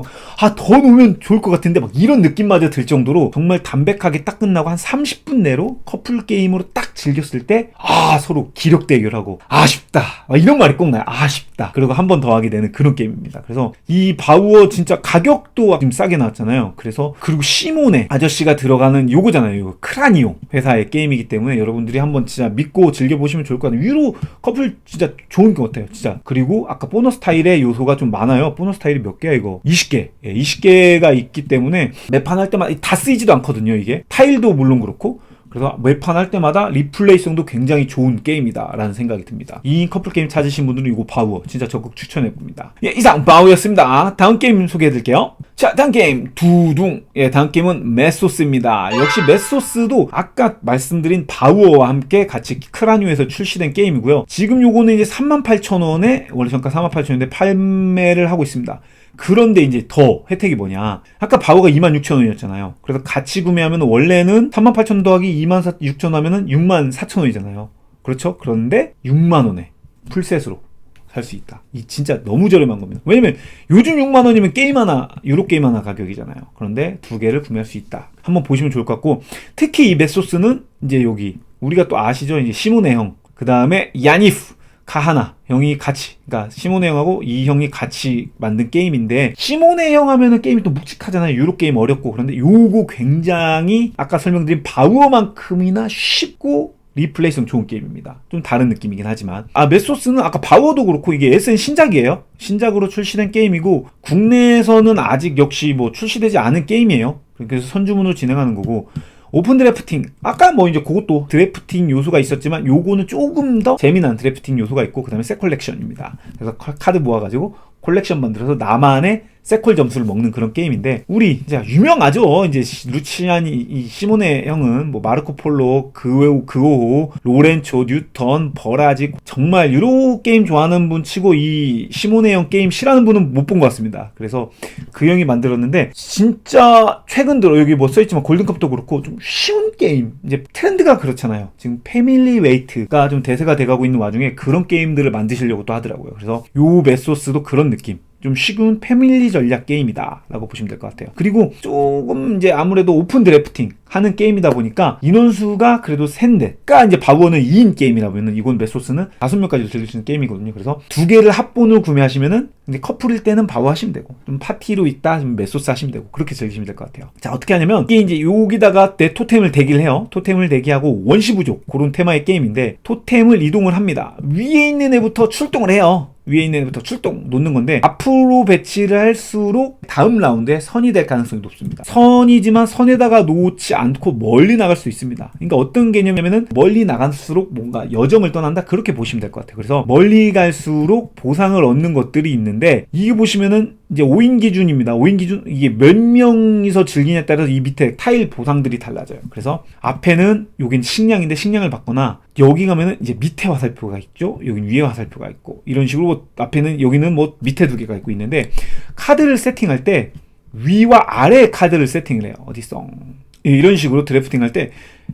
더 놓으면 좋을 것 같은데 이런 느낌마저 들 정도로 정말 담백하게 딱 끝나고 한 30분 내로 커플 게임으로 딱 즐겼을 때 서로 기력 대결하고 아쉽다. 이런 말이 꼭 나요. 아쉽다. 그리고 한 번 더 하게 되는 그런 게임입니다. 그래서 이 바우어 진짜 가격도 지금 싸게 나왔잖아요. 그리고 시모네 아저씨가 들어가는 요거잖아요. 요거 크라니오 회사의 게임이기 때문에 여러분들이 한번 진짜 믿고 즐겨보시면 좋을 것 같아요. 유로 커플 진짜 좋은 것 같아요. 진짜. 그리고 아까 보너스 타일의 요소가 좀 많아요. 보너스 타일이 몇 개야 이거? 20개. 20개가 있기 때문에 매판 할 때마다 다 쓰이지도 않거든요. 이게 타일도 물론 그렇고 그래서 매판 할 때마다 리플레이성도 굉장히 좋은 게임이다 라는 생각이 듭니다. 2인 커플 게임 찾으신 분들은 이거 바우어 진짜 적극 추천해봅니다. 이상 바우였습니다. 다음 게임 소개해드릴게요. 자, 다음 게임 두둥. 다음 게임은 메소스입니다. 역시 메소스도 아까 말씀드린 바우어와 함께 같이 크라뉴에서 출시된 게임이고요. 지금 요거는 이제 38,000원에 원래 정가 38,000원인데 판매를 하고 있습니다. 그런데 이제 더 혜택이 뭐냐. 아까 바우가 26,000원이었잖아요. 그래서 같이 구매하면 원래는 38,000원 더하기 26,000원 하면은 64,000원이잖아요. 그렇죠? 그런데 6만원에 풀셋으로 살 수 있다. 이 진짜 너무 저렴한 겁니다. 왜냐면 요즘 6만원이면 게임 하나, 유로 게임 하나 가격이잖아요. 그런데 2개를 구매할 수 있다. 한번 보시면 좋을 것 같고, 특히 이 메소스는 이제 여기 우리가 또 아시죠? 이제 시모네 형, 그 다음에 야니프 카하나 형이 같이, 그러니까 시모네 형하고 이 형이 같이 만든 게임인데, 시모네 형 하면은 게임이 또 묵직하잖아요. 유로 게임 어렵고. 그런데 요거 굉장히 아까 설명드린 바우어만큼이나 쉽고 리플레이성 좋은 게임입니다. 좀 다른 느낌이긴 하지만 메소스는 아까 바우어도 그렇고 이게 SN 신작이에요. 신작으로 출시된 게임이고 국내에서는 아직 역시 출시되지 않은 게임이에요. 그래서 선주문으로 진행하는 거고, 오픈 드래프팅 아까 이제 그것도 드래프팅 요소가 있었지만 요거는 조금 더 재미난 드래프팅 요소가 있고, 그 다음에 색 컬렉션입니다. 그래서 카드 모아가지고 콜렉션 만들어서 나만의 세콜 점수를 먹는 그런 게임인데, 우리 이제 유명하죠. 이제 루치아니, 이 시모네 형은 마르코 폴로, 그오호, 로렌초, 뉴턴, 버라지, 정말 유로 게임 좋아하는 분 치고 이 시모네 형 게임 싫어하는 분은 못 본 것 같습니다. 그래서 그 형이 만들었는데 진짜 최근 들어 여기 써있지만 골든컵도 그렇고 좀 쉬운 게임, 이제 트렌드가 그렇잖아요. 지금 패밀리 웨이트가 좀 대세가 돼가고 있는 와중에 그런 게임들을 만드시려고 또 하더라고요. 그래서 요 메소스도 그런 느낌, 좀 쉬운 패밀리 전략 게임이다 라고 보시면 될 것 같아요. 그리고 조금 이제 아무래도 오픈 드래프팅 하는 게임이다 보니까 인원수가 그래도 샌데, 그러니까 이제 바우어는 2인 게임이라 보면 이건 메소스는 5명까지 즐길 수 있는 게임이거든요. 그래서 2개를 합본으로 구매하시면은 이제 커플일 때는 바우어 하시면 되고, 좀 파티로 있다 좀 메소스 하시면 되고, 그렇게 즐기시면 될 것 같아요. 자, 어떻게 하냐면 이게 이제 여기다가 내 토템을 대기를 해요. 토템을 대기하고 원시 부족, 그런 테마의 게임인데 토템을 이동을 합니다. 위에 있는 애부터 출동을 해요. 위에 있는 애부터 출동 놓는 건데, 앞으로 배치를 할수록 다음 라운드에 선이 될 가능성이 높습니다. 선이지만 선에다가 놓지 않고 멀리 나갈 수 있습니다. 그러니까 어떤 개념이냐면은 멀리 나갈수록 뭔가 여정을 떠난다, 그렇게 보시면 될 것 같아요. 그래서 멀리 갈수록 보상을 얻는 것들이 있는데, 이게 보시면은 이제 5인 기준입니다. 5인 기준, 이게 몇 명이서 즐기냐에 따라서 이 밑에 타일 보상들이 달라져요. 그래서 앞에는 여긴 식량인데 식량을 받거나, 여기 가면은 이제 밑에 화살표가 있죠. 여긴 위에 화살표가 있고, 이런 식으로 앞에는, 여기는 밑에 2개가 있고 있는데, 카드를 세팅할 때 위와 아래 카드를 세팅을 해요. 어디서 이런 식으로 드래프팅 할 때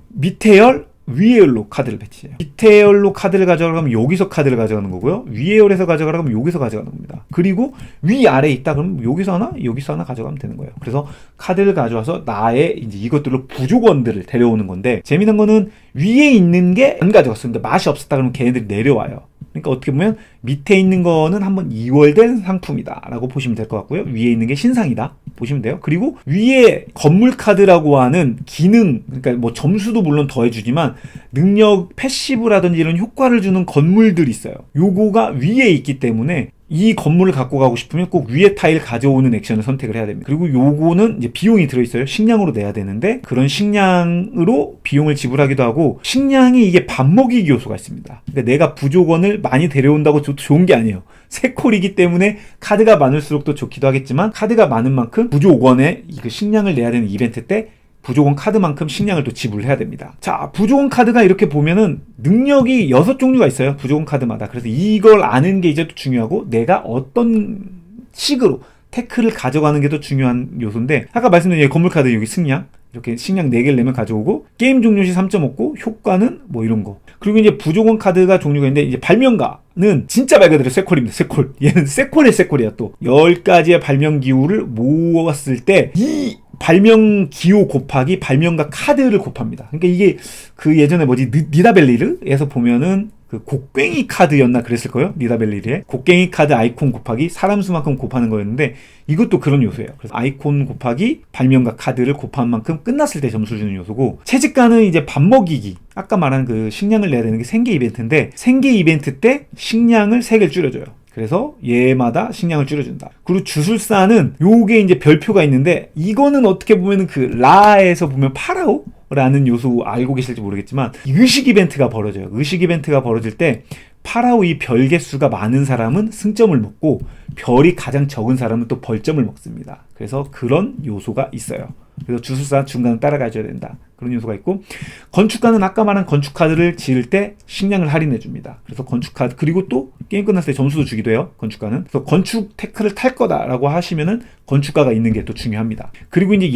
밑에 열, 위에 열로 카드를 배치해요. 밑에 열로 카드를 가져가려면 여기서 카드를 가져가는 거고요. 위에 열에서 가져가려면 여기서 가져가는 겁니다. 그리고 위아래에 있다 그러면 여기서 하나 여기서 하나 가져가면 되는 거예요. 그래서 카드를 가져와서 나의 이제 이것들로 부족원들을 데려오는 건데, 재미난 거는 위에 있는 게 안 가져갔어. 근데 맛이 없었다 그러면 걔네들이 내려와요. 그러니까 어떻게 보면 밑에 있는 거는 한번 이월된 상품이다 라고 보시면 될 것 같고요. 위에 있는 게 신상이다 보시면 돼요. 그리고 위에 건물 카드라고 하는 기능, 그러니까 뭐 점수도 물론 더해주지만 능력, 패시브라든지 이런 효과를 주는 건물들이 있어요. 요거가 위에 있기 때문에 이 건물을 갖고 가고 싶으면 꼭 위에 타일 가져오는 액션을 선택을 해야 됩니다. 그리고 요거는 이제 비용이 들어있어요. 식량으로 내야 되는데, 그런 식량으로 비용을 지불하기도 하고, 식량이 이게 밥 먹이기 요소가 있습니다. 그러니까 내가 부족원을 많이 데려온다고 좋은 게 아니에요. 새 콜이기 때문에 카드가 많을수록 또 좋기도 하겠지만, 카드가 많은 만큼 부족원에 그 식량을 내야 되는 이벤트 때 부족원 카드만큼 식량을 또 지불해야 됩니다. 자, 부족원 카드가 이렇게 보면은 능력이 6종류가 있어요. 부족원 카드마다. 그래서 이걸 아는 게 이제 또 중요하고, 내가 어떤 식으로 태클을 가져가는 게 더 중요한 요소인데, 아까 말씀드린 건물 카드 여기 승량, 이렇게 식량 4개를 내면 가져오고, 게임 종료 시 3.5고, 효과는 뭐 이런 거. 그리고 이제 부족원 카드가 종류가 있는데, 이제 발명가는 진짜 말 그대로 쇠콜입니다. 쇠콜. 얘는 쇠콜의 쇠콜이야 또. 10가지의 발명 기호를 모았을 때, 이 발명 기호 곱하기 발명가 카드를 곱합니다. 그러니까 이게 그 예전에 뭐지, 니다벨리르에서 보면은 그 곡괭이 카드였나 그랬을 거예요. 니다벨리르에 곡괭이 카드 아이콘 곱하기 사람 수만큼 곱하는 거였는데, 이것도 그런 요소예요. 그래서 아이콘 곱하기 발명가 카드를 곱한 만큼 끝났을 때 점수를 주는 요소고, 채집가는 이제 밥 먹이기, 아까 말한 그 식량을 내야 되는 게 생계 이벤트인데, 생계 이벤트 때 식량을 3개를 줄여줘요. 그래서 얘마다 식량을 줄여준다. 그리고 주술사는 요게 이제 별표가 있는데, 이거는 어떻게 보면은 그 라에서 보면 파라오? 라는 요소 알고 계실지 모르겠지만, 의식 이벤트가 벌어져요. 의식 이벤트가 벌어질 때 파라오 이 별 개수가 많은 사람은 승점을 먹고, 별이 가장 적은 사람은 또 벌점을 먹습니다. 그래서 그런 요소가 있어요. 그래서 주술사 중간을 따라가줘야 된다. 그런 요소가 있고, 건축가는 아까 말한 건축카드를 지을 때 식량을 할인해 줍니다. 그래서 건축카드, 그리고 또 게임 끝났을 때 점수도 주기도 해요. 건축가는. 그래서 건축 태클을 탈 거다라고 하시면은 건축가가 있는 게 또 중요합니다. 그리고 이제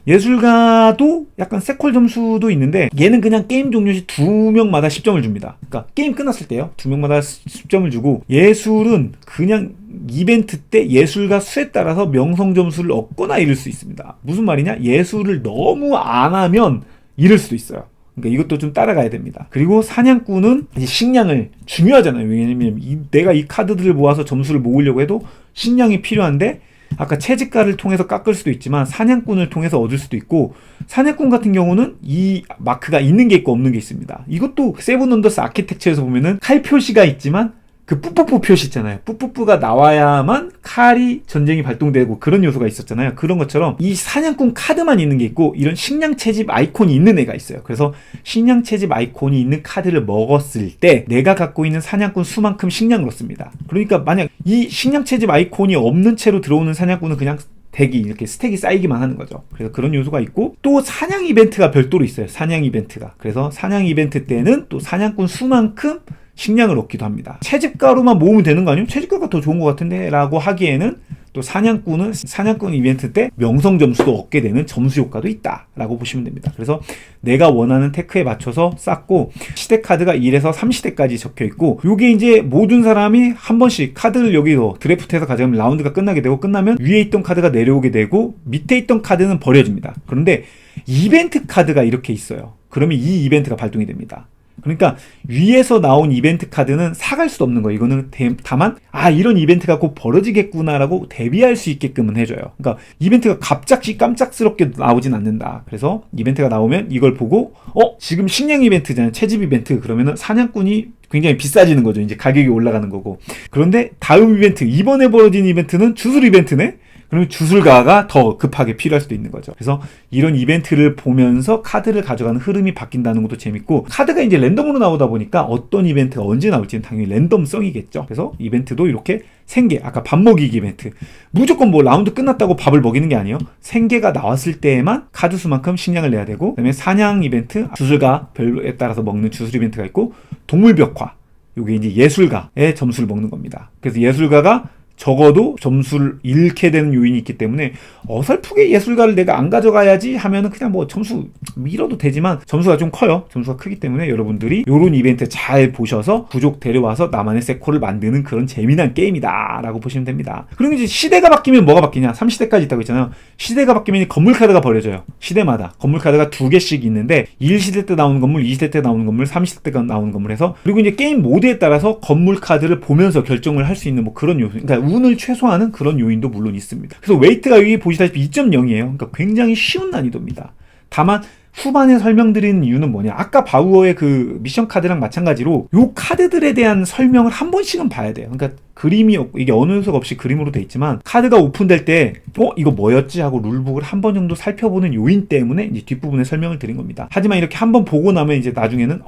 예술가도 약간 세콜 점수도 있는데, 얘는 그냥 게임 종료 시 2명마다 10점을 줍니다. 그러니까 게임 끝났을 때요, 2명마다 10점을 주고, 예술은 그냥 이벤트 때 예술가 수에 따라서 명성 점수를 얻거나 잃을 수 있습니다. 무슨 말이냐? 예술을 너무 안 하면 잃을 수도 있어요. 그러니까 이것도 좀 따라가야 됩니다. 그리고 사냥꾼은 이제 식량을, 중요하잖아요. 왜냐면 내가 이 카드들을 모아서 점수를 모으려고 해도 식량이 필요한데, 아까 채집가를 통해서 깎을 수도 있지만 사냥꾼을 통해서 얻을 수도 있고, 사냥꾼 같은 경우는 이 마크가 있는 게 있고 없는 게 있습니다. 이것도 세븐 원더스 아키텍처에서 보면은 칼 표시가 있지만 그 뿌뿌뿌 표시 있잖아요. 뿌뿌뿌가 나와야만 칼이 전쟁이 발동되고 그런 요소가 있었잖아요. 그런 것처럼 이 사냥꾼 카드만 있는 게 있고, 이런 식량 채집 아이콘이 있는 애가 있어요. 그래서 식량 채집 아이콘이 있는 카드를 먹었을 때 내가 갖고 있는 사냥꾼 수만큼 식량을 얻습니다. 그러니까 만약 이 식량 채집 아이콘이 없는 채로 들어오는 사냥꾼은 그냥 덱이 이렇게 스택이 쌓이기만 하는 거죠. 그래서 그런 요소가 있고, 또 사냥 이벤트가 별도로 있어요. 사냥 이벤트가. 그래서 사냥 이벤트 때는 또 사냥꾼 수만큼 식량을 얻기도 합니다. 채집가로만 모으면 되는 거 아니에요? 채집가가 더 좋은 것 같은데? 라고 하기에는 또 사냥꾼은 사냥꾼 이벤트 때 명성 점수도 얻게 되는 점수 효과도 있다 라고 보시면 됩니다. 그래서 내가 원하는 테크에 맞춰서 쌓고, 시대 카드가 1에서 3시대까지 적혀 있고, 요게 이제 모든 사람이 한 번씩 카드를 여기서 드래프트해서 가져가면 라운드가 끝나게 되고, 끝나면 위에 있던 카드가 내려오게 되고, 밑에 있던 카드는 버려집니다. 그런데 이벤트 카드가 이렇게 있어요. 그러면 이 이벤트가 발동이 됩니다. 그러니까 위에서 나온 이벤트 카드는 사갈 수 없는 거예요. 이거는 다만 이런 이벤트가 곧 벌어지겠구나라고 대비할 수 있게끔은 해줘요. 그러니까 이벤트가 갑자기 깜짝스럽게 나오진 않는다. 그래서 이벤트가 나오면 이걸 보고 지금 식량 이벤트잖아요. 채집 이벤트. 그러면은 사냥꾼이 굉장히 비싸지는 거죠. 이제 가격이 올라가는 거고. 그런데 다음 이벤트, 이번에 벌어진 이벤트는 주술 이벤트네? 그러면 주술가가 더 급하게 필요할 수도 있는 거죠. 그래서 이런 이벤트를 보면서 카드를 가져가는 흐름이 바뀐다는 것도 재밌고, 카드가 이제 랜덤으로 나오다 보니까 어떤 이벤트가 언제 나올지는 당연히 랜덤성이겠죠. 그래서 이벤트도 이렇게 생계, 아까 밥 먹이기 이벤트, 무조건 뭐 라운드 끝났다고 밥을 먹이는 게 아니에요. 생계가 나왔을 때에만 카드 수만큼 식량을 내야 되고, 그다음에 사냥 이벤트, 주술가 별에 따라서 먹는 주술 이벤트가 있고, 동물 벽화, 이게 이제 예술가의 점수를 먹는 겁니다. 그래서 예술가가 적어도 점수를 잃게 되는 요인이 있기 때문에 어설프게 예술가를 내가 안 가져가야지 하면은 그냥 뭐 점수 밀어도 되지만 점수가 좀 커요. 점수가 크기 때문에 여러분들이 요런 이벤트 잘 보셔서 부족 데려와서 나만의 세코를 만드는 그런 재미난 게임이다 라고 보시면 됩니다. 그리고 이제 시대가 바뀌면 뭐가 바뀌냐. 3시대까지 있다고 했잖아요. 시대가 바뀌면 건물 카드가 버려져요. 시대마다 건물 카드가 2개씩 있는데 1시대 때 나오는 건물, 2시대 때 나오는 건물, 3시대 때 나오는 건물 해서, 그리고 이제 게임 모드에 따라서 건물 카드를 보면서 결정을 할 수 있는 뭐 그런 요소, 그러니까 운을 최소화하는 그런 요인도 물론 있습니다. 그래서 웨이트가 여기 보시다시피 2.0이에요. 그러니까 굉장히 쉬운 난이도입니다. 다만 후반에 설명드리는 이유는 뭐냐, 아까 바우어의 그 미션 카드랑 마찬가지로 요 카드들에 대한 설명을 한 번씩은 봐야 돼요. 그러니까 그림이, 이게 어느 요소가 없이 그림으로 돼 있지만 카드가 오픈될 때 이거 뭐였지 하고 룰북을 한 번 정도 살펴보는 요인 때문에 이제 뒷부분에 설명을 드린 겁니다. 하지만 이렇게 한 번 보고 나면 이제 나중에는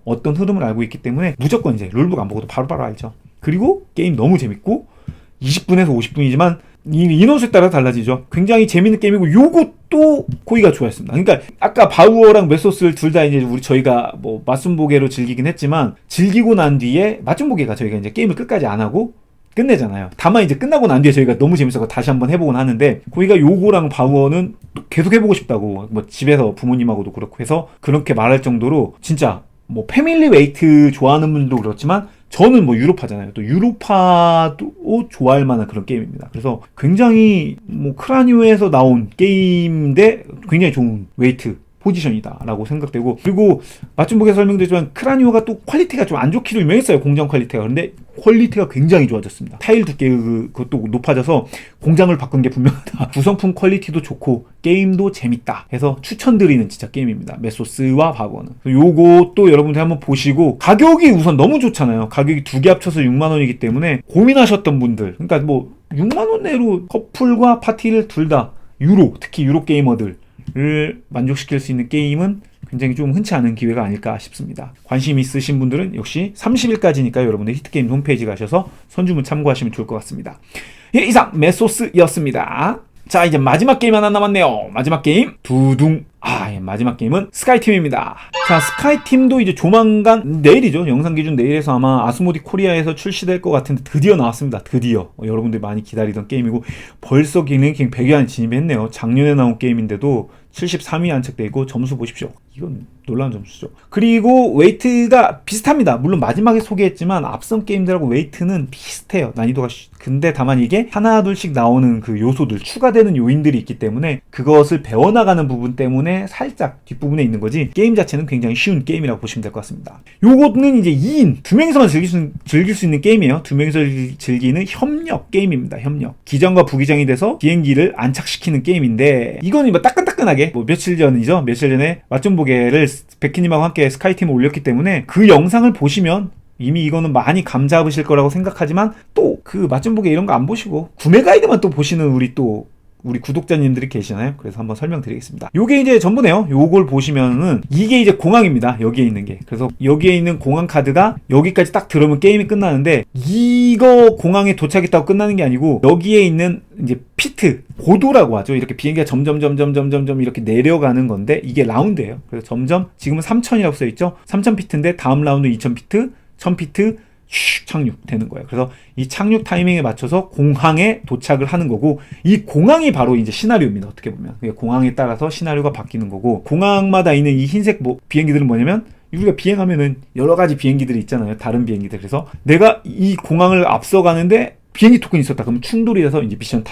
어떤 흐름을 알고 있기 때문에 무조건 이제 룰북 안 보고도 바로바로 알죠. 그리고 게임 너무 재밌고 20분에서 50분이지만 인원수에 따라 달라지죠. 굉장히 재밌는 게임이고 요것도 고의가 좋아했습니다. 그러니까 아까 바우어랑 메소스를 둘 다 이제 저희가 뭐 맞춤보게로 즐기긴 했지만, 즐기고 난 뒤에 맞춤보게가 저희가 이제 게임을 끝까지 안 하고 끝내잖아요. 다만 이제 끝나고 난 뒤에 저희가 너무 재밌어서 다시 한번 해보곤 하는데, 고의가 요거랑 바우어는 계속 해보고 싶다고 뭐 집에서 부모님하고도 그렇고 해서 그렇게 말할 정도로 진짜 뭐 패밀리 웨이트 좋아하는 분도 그렇지만 저는 뭐 유로파잖아요. 또 유로파도 좋아할 만한 그런 게임입니다. 그래서 굉장히 뭐 크라니오에서 나온 게임인데 굉장히 좋은 웨이트 포지션이다 라고 생각되고, 그리고 맞춤보게 설명드렸지만 크라니오가 또 퀄리티가 좀 안 좋기로 유명했어요. 공장 퀄리티가. 그런데 퀄리티가 굉장히 좋아졌습니다. 타일 두께 그것도 높아져서 공장을 바꾼 게 분명하다. 구성품 퀄리티도 좋고 게임도 재밌다 해서 추천드리는 진짜 게임입니다. 메소스와 바우어는. 요것도 여러분들 한번 보시고, 가격이 우선 너무 좋잖아요. 가격이 두 개 합쳐서 6만원이기 때문에 고민하셨던 분들, 그러니까 뭐 6만원 내로 커플과 파티를 둘 다 특히 유로 게이머들 를 만족시킬 수 있는 게임은 굉장히 좀 흔치 않은 기회가 아닐까 싶습니다. 관심 있으신 분들은 역시 30일까지니까 여러분들 히트게임 홈페이지 가셔서 선주문 참고하시면 좋을 것 같습니다. 예, 이상 메소스였습니다. 자, 이제 마지막 게임 하나 남았네요. 마지막 게임 두둥. 마지막 게임은 스카이팀입니다. 자, 스카이팀도 이제 조만간, 내일이죠. 영상 기준 내일에서 아마 아스모디 코리아에서 출시될 것 같은데 드디어 나왔습니다. 드디어. 여러분들이 많이 기다리던 게임이고 벌써 기능킹 100위 안에 진입했네요. 작년에 나온 게임인데도 73위 안착돼 있고 점수 보십시오. 이건 놀라운 점수죠. 그리고 웨이트가 비슷합니다. 물론 마지막에 소개했지만 앞선 게임들하고 웨이트는 비슷해요. 난이도가. 근데 다만 이게 하나 둘씩 나오는 그 요소들, 추가되는 요인들이 있기 때문에 그것을 배워나가는 부분 때문에 살짝 뒷부분에 있는 거지, 게임 자체는 굉장히 쉬운 게임이라고 보시면 될 것 같습니다. 요거는 이제 2인, 2명이서만 즐길 수 있는 게임이에요. 2명이서 즐기는 협력 게임입니다. 협력. 기장과 부기장이 돼서 비행기를 안착시키는 게임인데, 이거는 뭐 따끈따끈하게 뭐 며칠 전에 맞춤보게를 백희님하고 함께 스카이팀을 올렸기 때문에 그 영상을 보시면 이미 이거는 많이 감 잡으실 거라고 생각하지만, 또 그 맞춤보게 이런 거 안 보시고 구매 가이드만 또 보시는 우리 구독자님들이 계시잖아요. 그래서 한번 설명드리겠습니다. 요게 이제 전부네요. 요걸 보시면은 이게 이제 공항입니다. 여기에 있는 게. 그래서 여기에 있는 공항 카드가 여기까지 딱 들어오면 게임이 끝나는데, 이거 공항에 도착했다고 끝나는 게 아니고 여기에 있는 이제 피트, 고도라고 하죠. 이렇게 비행기가 점점 이렇게 내려가는 건데 이게 라운드예요. 그래서 점점, 지금은 3000이라고 써 있죠. 3000피트인데 다음 라운드 2000피트, 1000피트 착륙되는 거예요. 그래서 이 착륙 타이밍에 맞춰서 공항에 도착을 하는 거고, 이 공항이 바로 이제 시나리오입니다. 어떻게 보면 공항에 따라서 시나리오가 바뀌는 거고, 공항마다 있는 이 흰색 미행기들은 뭐냐면, 우리가 비행하면은 여러 가지 비행기들이 있잖아요. 다른 비행기들. 그래서 내가 이 공항을 앞서가는데 비행기 토큰이 있었다. 그러면 충돌이 돼서 이제 미션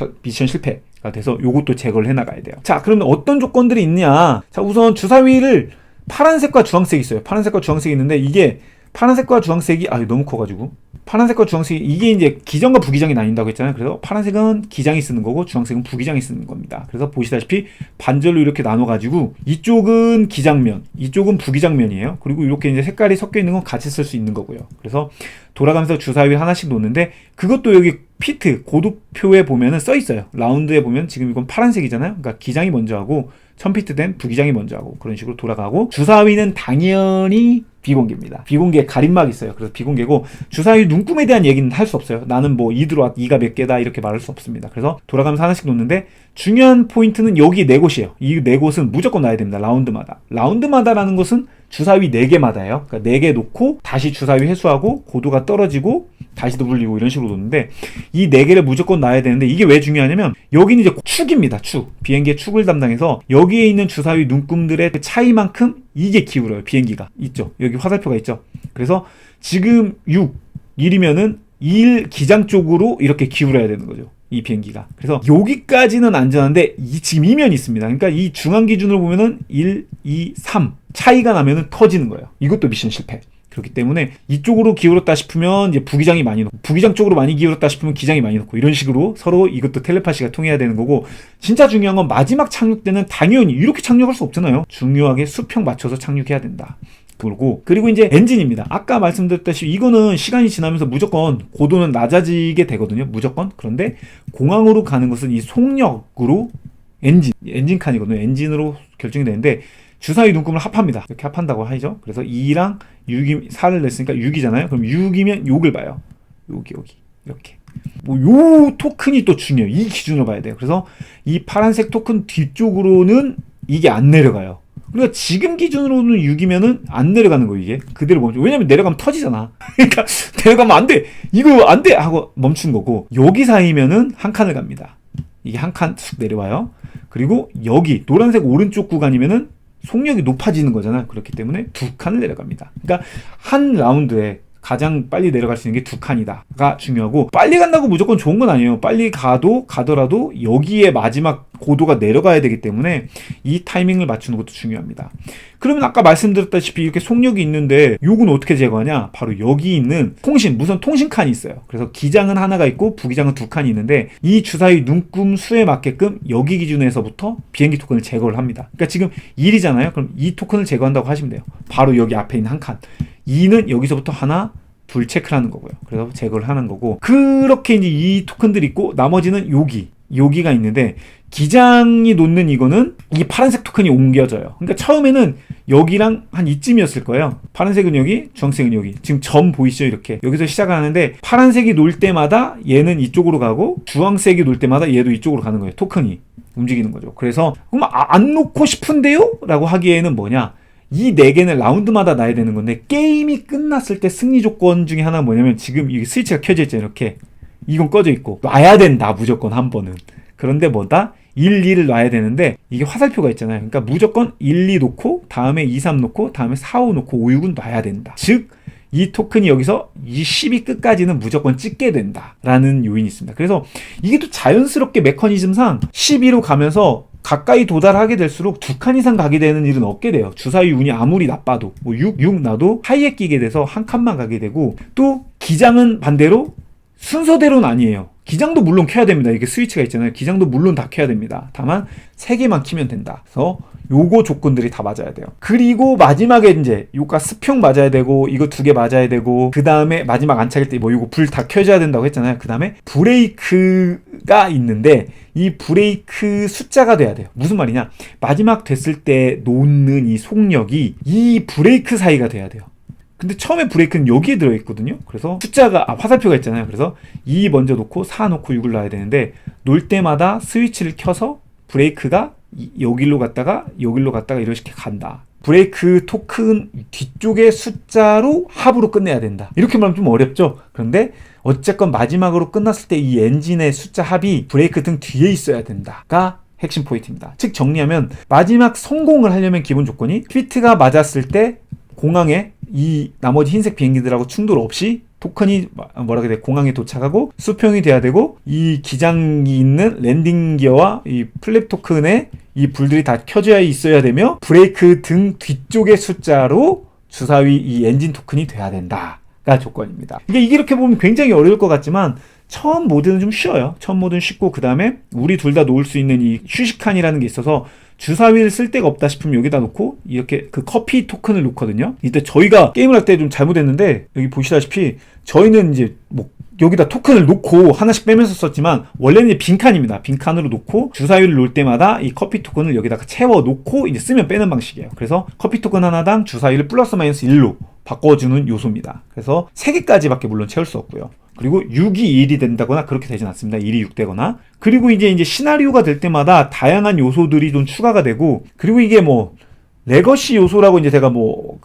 실패가 돼서 요것도 제거를 해나가야 돼요. 자, 그러면 어떤 조건들이 있냐? 자, 우선 주사위를 파란색과 주황색이 있어요. 파란색과 주황색이 있는데, 이게 파란색과 주황색이 너무 커가지고, 파란색과 주황색이, 이게 이제 기장과 부기장이 나뉜다고 했잖아요. 그래서 파란색은 기장이 쓰는 거고 주황색은 부기장이 쓰는 겁니다. 그래서 보시다시피 반절로 이렇게 나눠가지고 이쪽은 기장면, 이쪽은 부기장면이에요. 그리고 이렇게 이제 색깔이 섞여 있는 건 같이 쓸 수 있는 거고요. 그래서 돌아가면서 주사위를 하나씩 놓는데, 그것도 여기 피트 고도표에 보면은 써 있어요. 라운드에 보면 지금 이건 파란색이잖아요. 그러니까 기장이 먼저 하고 1000피트 된 부기장이 먼저 하고 그런 식으로 돌아가고, 주사위는 당연히 비공개입니다. 비공개 가림막이 있어요. 그래서 비공개고, 주사위 눈금에 대한 얘기는 할 수 없어요. 나는 뭐 2 들어왔, 2가 몇 개다 이렇게 말할 수 없습니다. 그래서 돌아가면서 하나씩 놓는데, 중요한 포인트는 여기 네 곳이에요. 이 네 곳은 무조건 놔야 됩니다. 라운드마다라는 것은 주사위 4개마다예요. 그러니까 4개 놓고 다시 주사위 회수하고 고도가 떨어지고 다시 돌리고 이런 식으로 놓는데 이 4개를 무조건 놔야 되는데 이게 왜 중요하냐면 여기는 이제 축입니다. 축. 비행기의 축을 담당해서 여기에 있는 주사위 눈금들의 차이만큼 이게 기울어요. 비행기가 있죠. 여기 화살표가 있죠. 그래서 지금 6, 1이면은 1 기장 쪽으로 이렇게 기울어야 되는 거죠. 이 비행기가. 그래서 여기까지는 안전한데 지금 이면이 있습니다. 그러니까 이 중앙 기준으로 보면은 1, 2, 3 차이가 나면은 터지는 거예요. 이것도 미션 실패. 그렇기 때문에 이쪽으로 기울었다 싶으면 이제 부기장이 많이 넣고 부기장 쪽으로 많이 기울었다 싶으면 기장이 많이 넣고 이런 식으로 서로 이것도 텔레파시가 통해야 되는 거고 진짜 중요한 건 마지막 착륙 때는 당연히 이렇게 착륙할 수 없잖아요. 중요하게 수평 맞춰서 착륙해야 된다. 그리고 이제 엔진입니다. 아까 말씀드렸다시피 이거는 시간이 지나면서 무조건 고도는 낮아지게 되거든요. 무조건. 그런데 공항으로 가는 것은 이 속력으로 엔진 칸이거든요. 엔진으로 결정이 되는데 주사위 눈금을 합합니다. 이렇게 합한다고 하죠. 그래서 2랑 6이 4를 냈으니까 6이잖아요. 그럼 6이면 욕을 봐요. 여기 이렇게. 요 토큰이 또 중요해요. 이 기준으로 봐야 돼요. 그래서 이 파란색 토큰 뒤쪽으로는 이게 안 내려가요. 그러니까 지금 기준으로는 6이면은 안 내려가는 거예요, 이게. 그대로 멈춰. 왜냐면 내려가면 터지잖아. 그러니까 내려가면 안 돼! 이거 안 돼! 하고 멈춘 거고, 여기 사이면은 한 칸을 갑니다. 이게 한 칸 쑥 내려와요. 그리고 여기, 노란색 오른쪽 구간이면은 속력이 높아지는 거잖아. 그렇기 때문에 2칸을 내려갑니다. 그러니까 한 라운드에 가장 빨리 내려갈 수 있는 게 2칸이다가 중요하고 빨리 간다고 무조건 좋은 건 아니에요. 빨리 가더라도 여기에 마지막 고도가 내려가야 되기 때문에 이 타이밍을 맞추는 것도 중요합니다. 그러면 아까 말씀드렸다시피 이렇게 속력이 있는데 요건 어떻게 제거하냐? 바로 여기 있는 무선 통신칸이 있어요. 그래서 기장은 하나가 있고 부기장은 2칸이 있는데 이 주사위 눈금 수에 맞게끔 여기 기준에서부터 비행기 토큰을 제거를 합니다. 그러니까 지금 1이잖아요. 그럼 이 토큰을 제거한다고 하시면 돼요. 바로 여기 앞에 있는 한 칸. 2는 여기서부터 하나, 둘 체크를 하는 거고요. 그래서 제거를 하는 거고 그렇게 이제 이 토큰들이 있고 나머지는 여기가 있는데 기장이 놓는 이거는 이 파란색 토큰이 옮겨져요. 그러니까 처음에는 여기랑 한 이쯤이었을 거예요. 파란색은 여기, 주황색은 여기. 지금 점 보이시죠? 이렇게. 여기서 시작을 하는데 파란색이 놓을 때마다 얘는 이쪽으로 가고 주황색이 놓을 때마다 얘도 이쪽으로 가는 거예요. 토큰이 움직이는 거죠. 그래서 그럼 안 놓고 싶은데요? 라고 하기에는 뭐냐? 이 4개는 라운드마다 놔야 되는 건데 게임이 끝났을 때 승리 조건 중에 하나는 뭐냐면 지금 이 스위치가 켜져 있잖아요. 이렇게. 이건 꺼져 있고 놔야 된다. 무조건 한 번은. 그런데 뭐다? 1, 2를 놔야 되는데 이게 화살표가 있잖아요. 그러니까 무조건 1, 2 놓고 다음에 2, 3 놓고 다음에 4, 5 놓고 5, 6은 놔야 된다. 즉 이 토큰이 여기서 이 10위 끝까지는 무조건 찍게 된다라는 요인이 있습니다. 그래서 이게 또 자연스럽게 메커니즘상 12로 가면서 가까이 도달하게 될수록 2칸 이상 가게 되는 일은 없게 돼요. 주사위 운이 아무리 나빠도 6 나도 하이에 끼게 돼서 한 칸만 가게 되고 또 기장은 반대로 순서대로는 아니에요. 기장도 물론 켜야 됩니다. 이게 스위치가 있잖아요. 기장도 물론 다 켜야 됩니다. 다만 3개만 키면 된다. 그래서 요거 조건들이 다 맞아야 돼요. 그리고 마지막에 이제 요가 수평 맞아야 되고 이거 2개 맞아야 되고 그 다음에 마지막 안착일 때 뭐 요거 불 다 켜져야 된다고 했잖아요. 그 다음에 브레이크가 있는데 이 브레이크 숫자가 돼야 돼요. 무슨 말이냐? 마지막 됐을 때 놓는 이 속력이 이 브레이크 사이가 돼야 돼요. 근데 처음에 브레이크는 여기에 들어있거든요. 그래서 숫자가 화살표가 있잖아요. 그래서 2 먼저 놓고 4 놓고 6을 놔야 되는데 놓을 때마다 스위치를 켜서 브레이크가 여기로 갔다가 이렇게 간다. 브레이크 토큰 뒤쪽의 숫자로 합으로 끝내야 된다. 이렇게 말하면 좀 어렵죠. 그런데 어쨌건 마지막으로 끝났을 때 이 엔진의 숫자 합이 브레이크 등 뒤에 있어야 된다가 핵심 포인트입니다. 즉 정리하면 마지막 성공을 하려면 기본 조건이 퀴트가 맞았을 때 공항에 이 나머지 흰색 비행기들하고 충돌 없이 토큰이 공항에 도착하고 수평이 돼야 되고 이 기장이 있는 랜딩 기어와 이 플랩 토큰에 이 불들이 다 켜져 있어야 되며 브레이크 등 뒤쪽의 숫자로 주사위 이 엔진 토큰이 돼야 된다가 조건입니다. 이게 이렇게 보면 굉장히 어려울 것 같지만 처음 모드는 좀 쉬워요. 처음 모드는 쉽고 그 다음에 우리 둘 다 놓을 수 있는 이 휴식칸이라는 게 있어서 주사위를 쓸 데가 없다 싶으면 여기다 놓고 이렇게 그 커피 토큰을 놓거든요. 이때 저희가 게임을 할 때 좀 잘못했는데 여기 보시다시피 저희는 이제 뭐 여기다 토큰을 놓고 하나씩 빼면서 썼지만 원래는 이제 빈칸입니다. 빈칸으로 놓고 주사위를 놓을 때마다 이 커피 토큰을 여기다가 채워 놓고 이제 쓰면 빼는 방식이에요. 그래서 커피 토큰 하나당 주사위를 플러스 마이너스 1로 바꿔주는 요소입니다. 그래서 3개까지밖에 물론 채울 수 없고요. 그리고 6이 1이 된다거나 그렇게 되진 않습니다. 1이 6 되거나. 그리고 이제 시나리오가 될 때마다 다양한 요소들이 좀 추가가 되고, 그리고 이게 뭐 레거시 요소라고 이제 제가 뭐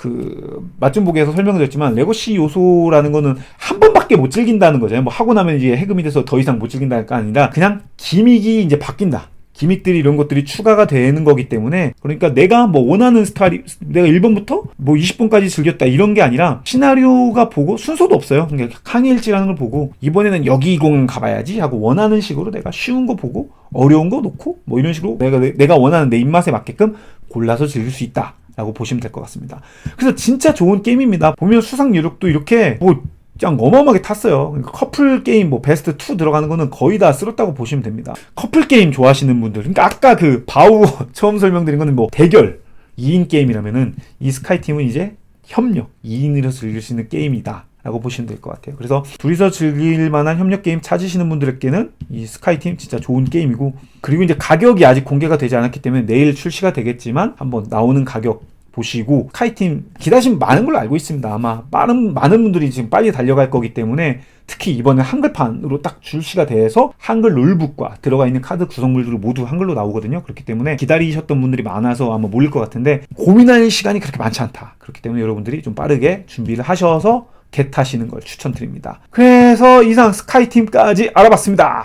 맞춤보기에서 설명을 드렸지만, 레거시 요소라는 거는 한 번밖에 못 즐긴다는 거죠. 뭐 하고 나면 이제 해금이 돼서 더 이상 못 즐긴다가 아니라 그냥 기믹이 이제 바뀐다. 기믹들이 이런 것들이 추가가 되는 거기 때문에, 그러니까 내가 뭐 원하는 스타일이, 내가 1번부터 뭐 20번까지 즐겼다 이런 게 아니라 시나리오가 보고 순서도 없어요. 그러니까 항해일지라는 걸 보고 이번에는 여기 공항 가봐야지 하고 원하는 식으로 내가 쉬운 거 보고 어려운 거 놓고 뭐 이런 식으로 내가 원하는 내 입맛에 맞게끔 골라서 즐길 수 있다 라고 보시면 될 것 같습니다. 그래서 진짜 좋은 게임입니다. 보면 수상 유력도 이렇게 뭐 그냥 어마어마하게 탔어요. 그러니까 커플 게임 뭐 베스트 2 들어가는 거는 거의 다 쓸었다고 보시면 됩니다. 커플 게임 좋아하시는 분들, 그러니까 아까 그 바우 처음 설명드린 거는 뭐 대결 2인 게임이라면은 이 스카이팀은 이제 협력 2인으로 즐길 수 있는 게임이다 라고 보시면 될 것 같아요. 그래서 둘이서 즐길 만한 협력 게임 찾으시는 분들에게는 이 스카이팀 진짜 좋은 게임이고, 그리고 이제 가격이 아직 공개가 되지 않았기 때문에 내일 출시가 되겠지만 한번 나오는 가격 보시고, 스카이팀 기다리시면 많은 걸로 알고 있습니다. 아마 많은 분들이 지금 빨리 달려갈 거기 때문에, 특히 이번에 한글판으로 딱 출시가 돼서 한글 룰북과 들어가 있는 카드 구성물들을 모두 한글로 나오거든요. 그렇기 때문에 기다리셨던 분들이 많아서 아마 몰릴 것 같은데, 고민할 시간이 그렇게 많지 않다. 그렇기 때문에 여러분들이 좀 빠르게 준비를 하셔서 겟하시는 걸 추천드립니다. 그래서 이상 스카이팀까지 알아봤습니다.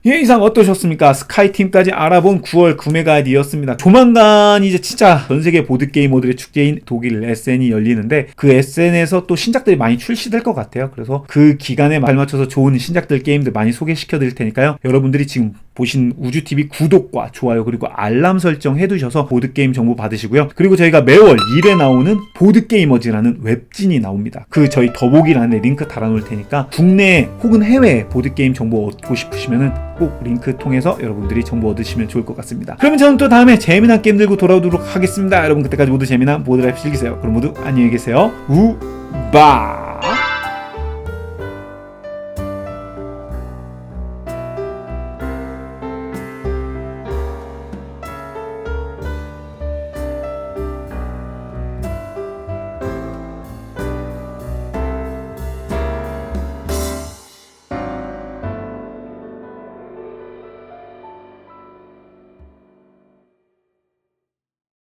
예, 이상 어떠셨습니까? 스카이팀까지 알아본 9월 구매 가이드였습니다. 조만간 이제 진짜 전세계 보드게이머들의 축제인 독일 에센이 열리는데, 그 에센에서 또 신작들이 많이 출시될 것 같아요. 그래서 그 기간에 발맞춰서 좋은 신작들 게임들 많이 소개시켜 드릴 테니까요. 여러분들이 지금 보신 우주TV 구독과 좋아요 그리고 알람 설정 해두셔서 보드게임 정보 받으시고요. 그리고 저희가 매월 1회 나오는 보드게이머즈라는 웹진이 나옵니다. 그 저희 더보기란에 링크 달아놓을 테니까 국내 혹은 해외 보드게임 정보 얻고 싶으시면은 꼭 링크 통해서 여러분들이 정보 얻으시면 좋을 것 같습니다. 그러면 저는 또 다음에 재미난 게임 들고 돌아오도록 하겠습니다. 여러분 그때까지 모두 재미난 보드라이프 즐기세요. 그럼 모두 안녕히 계세요. 우바.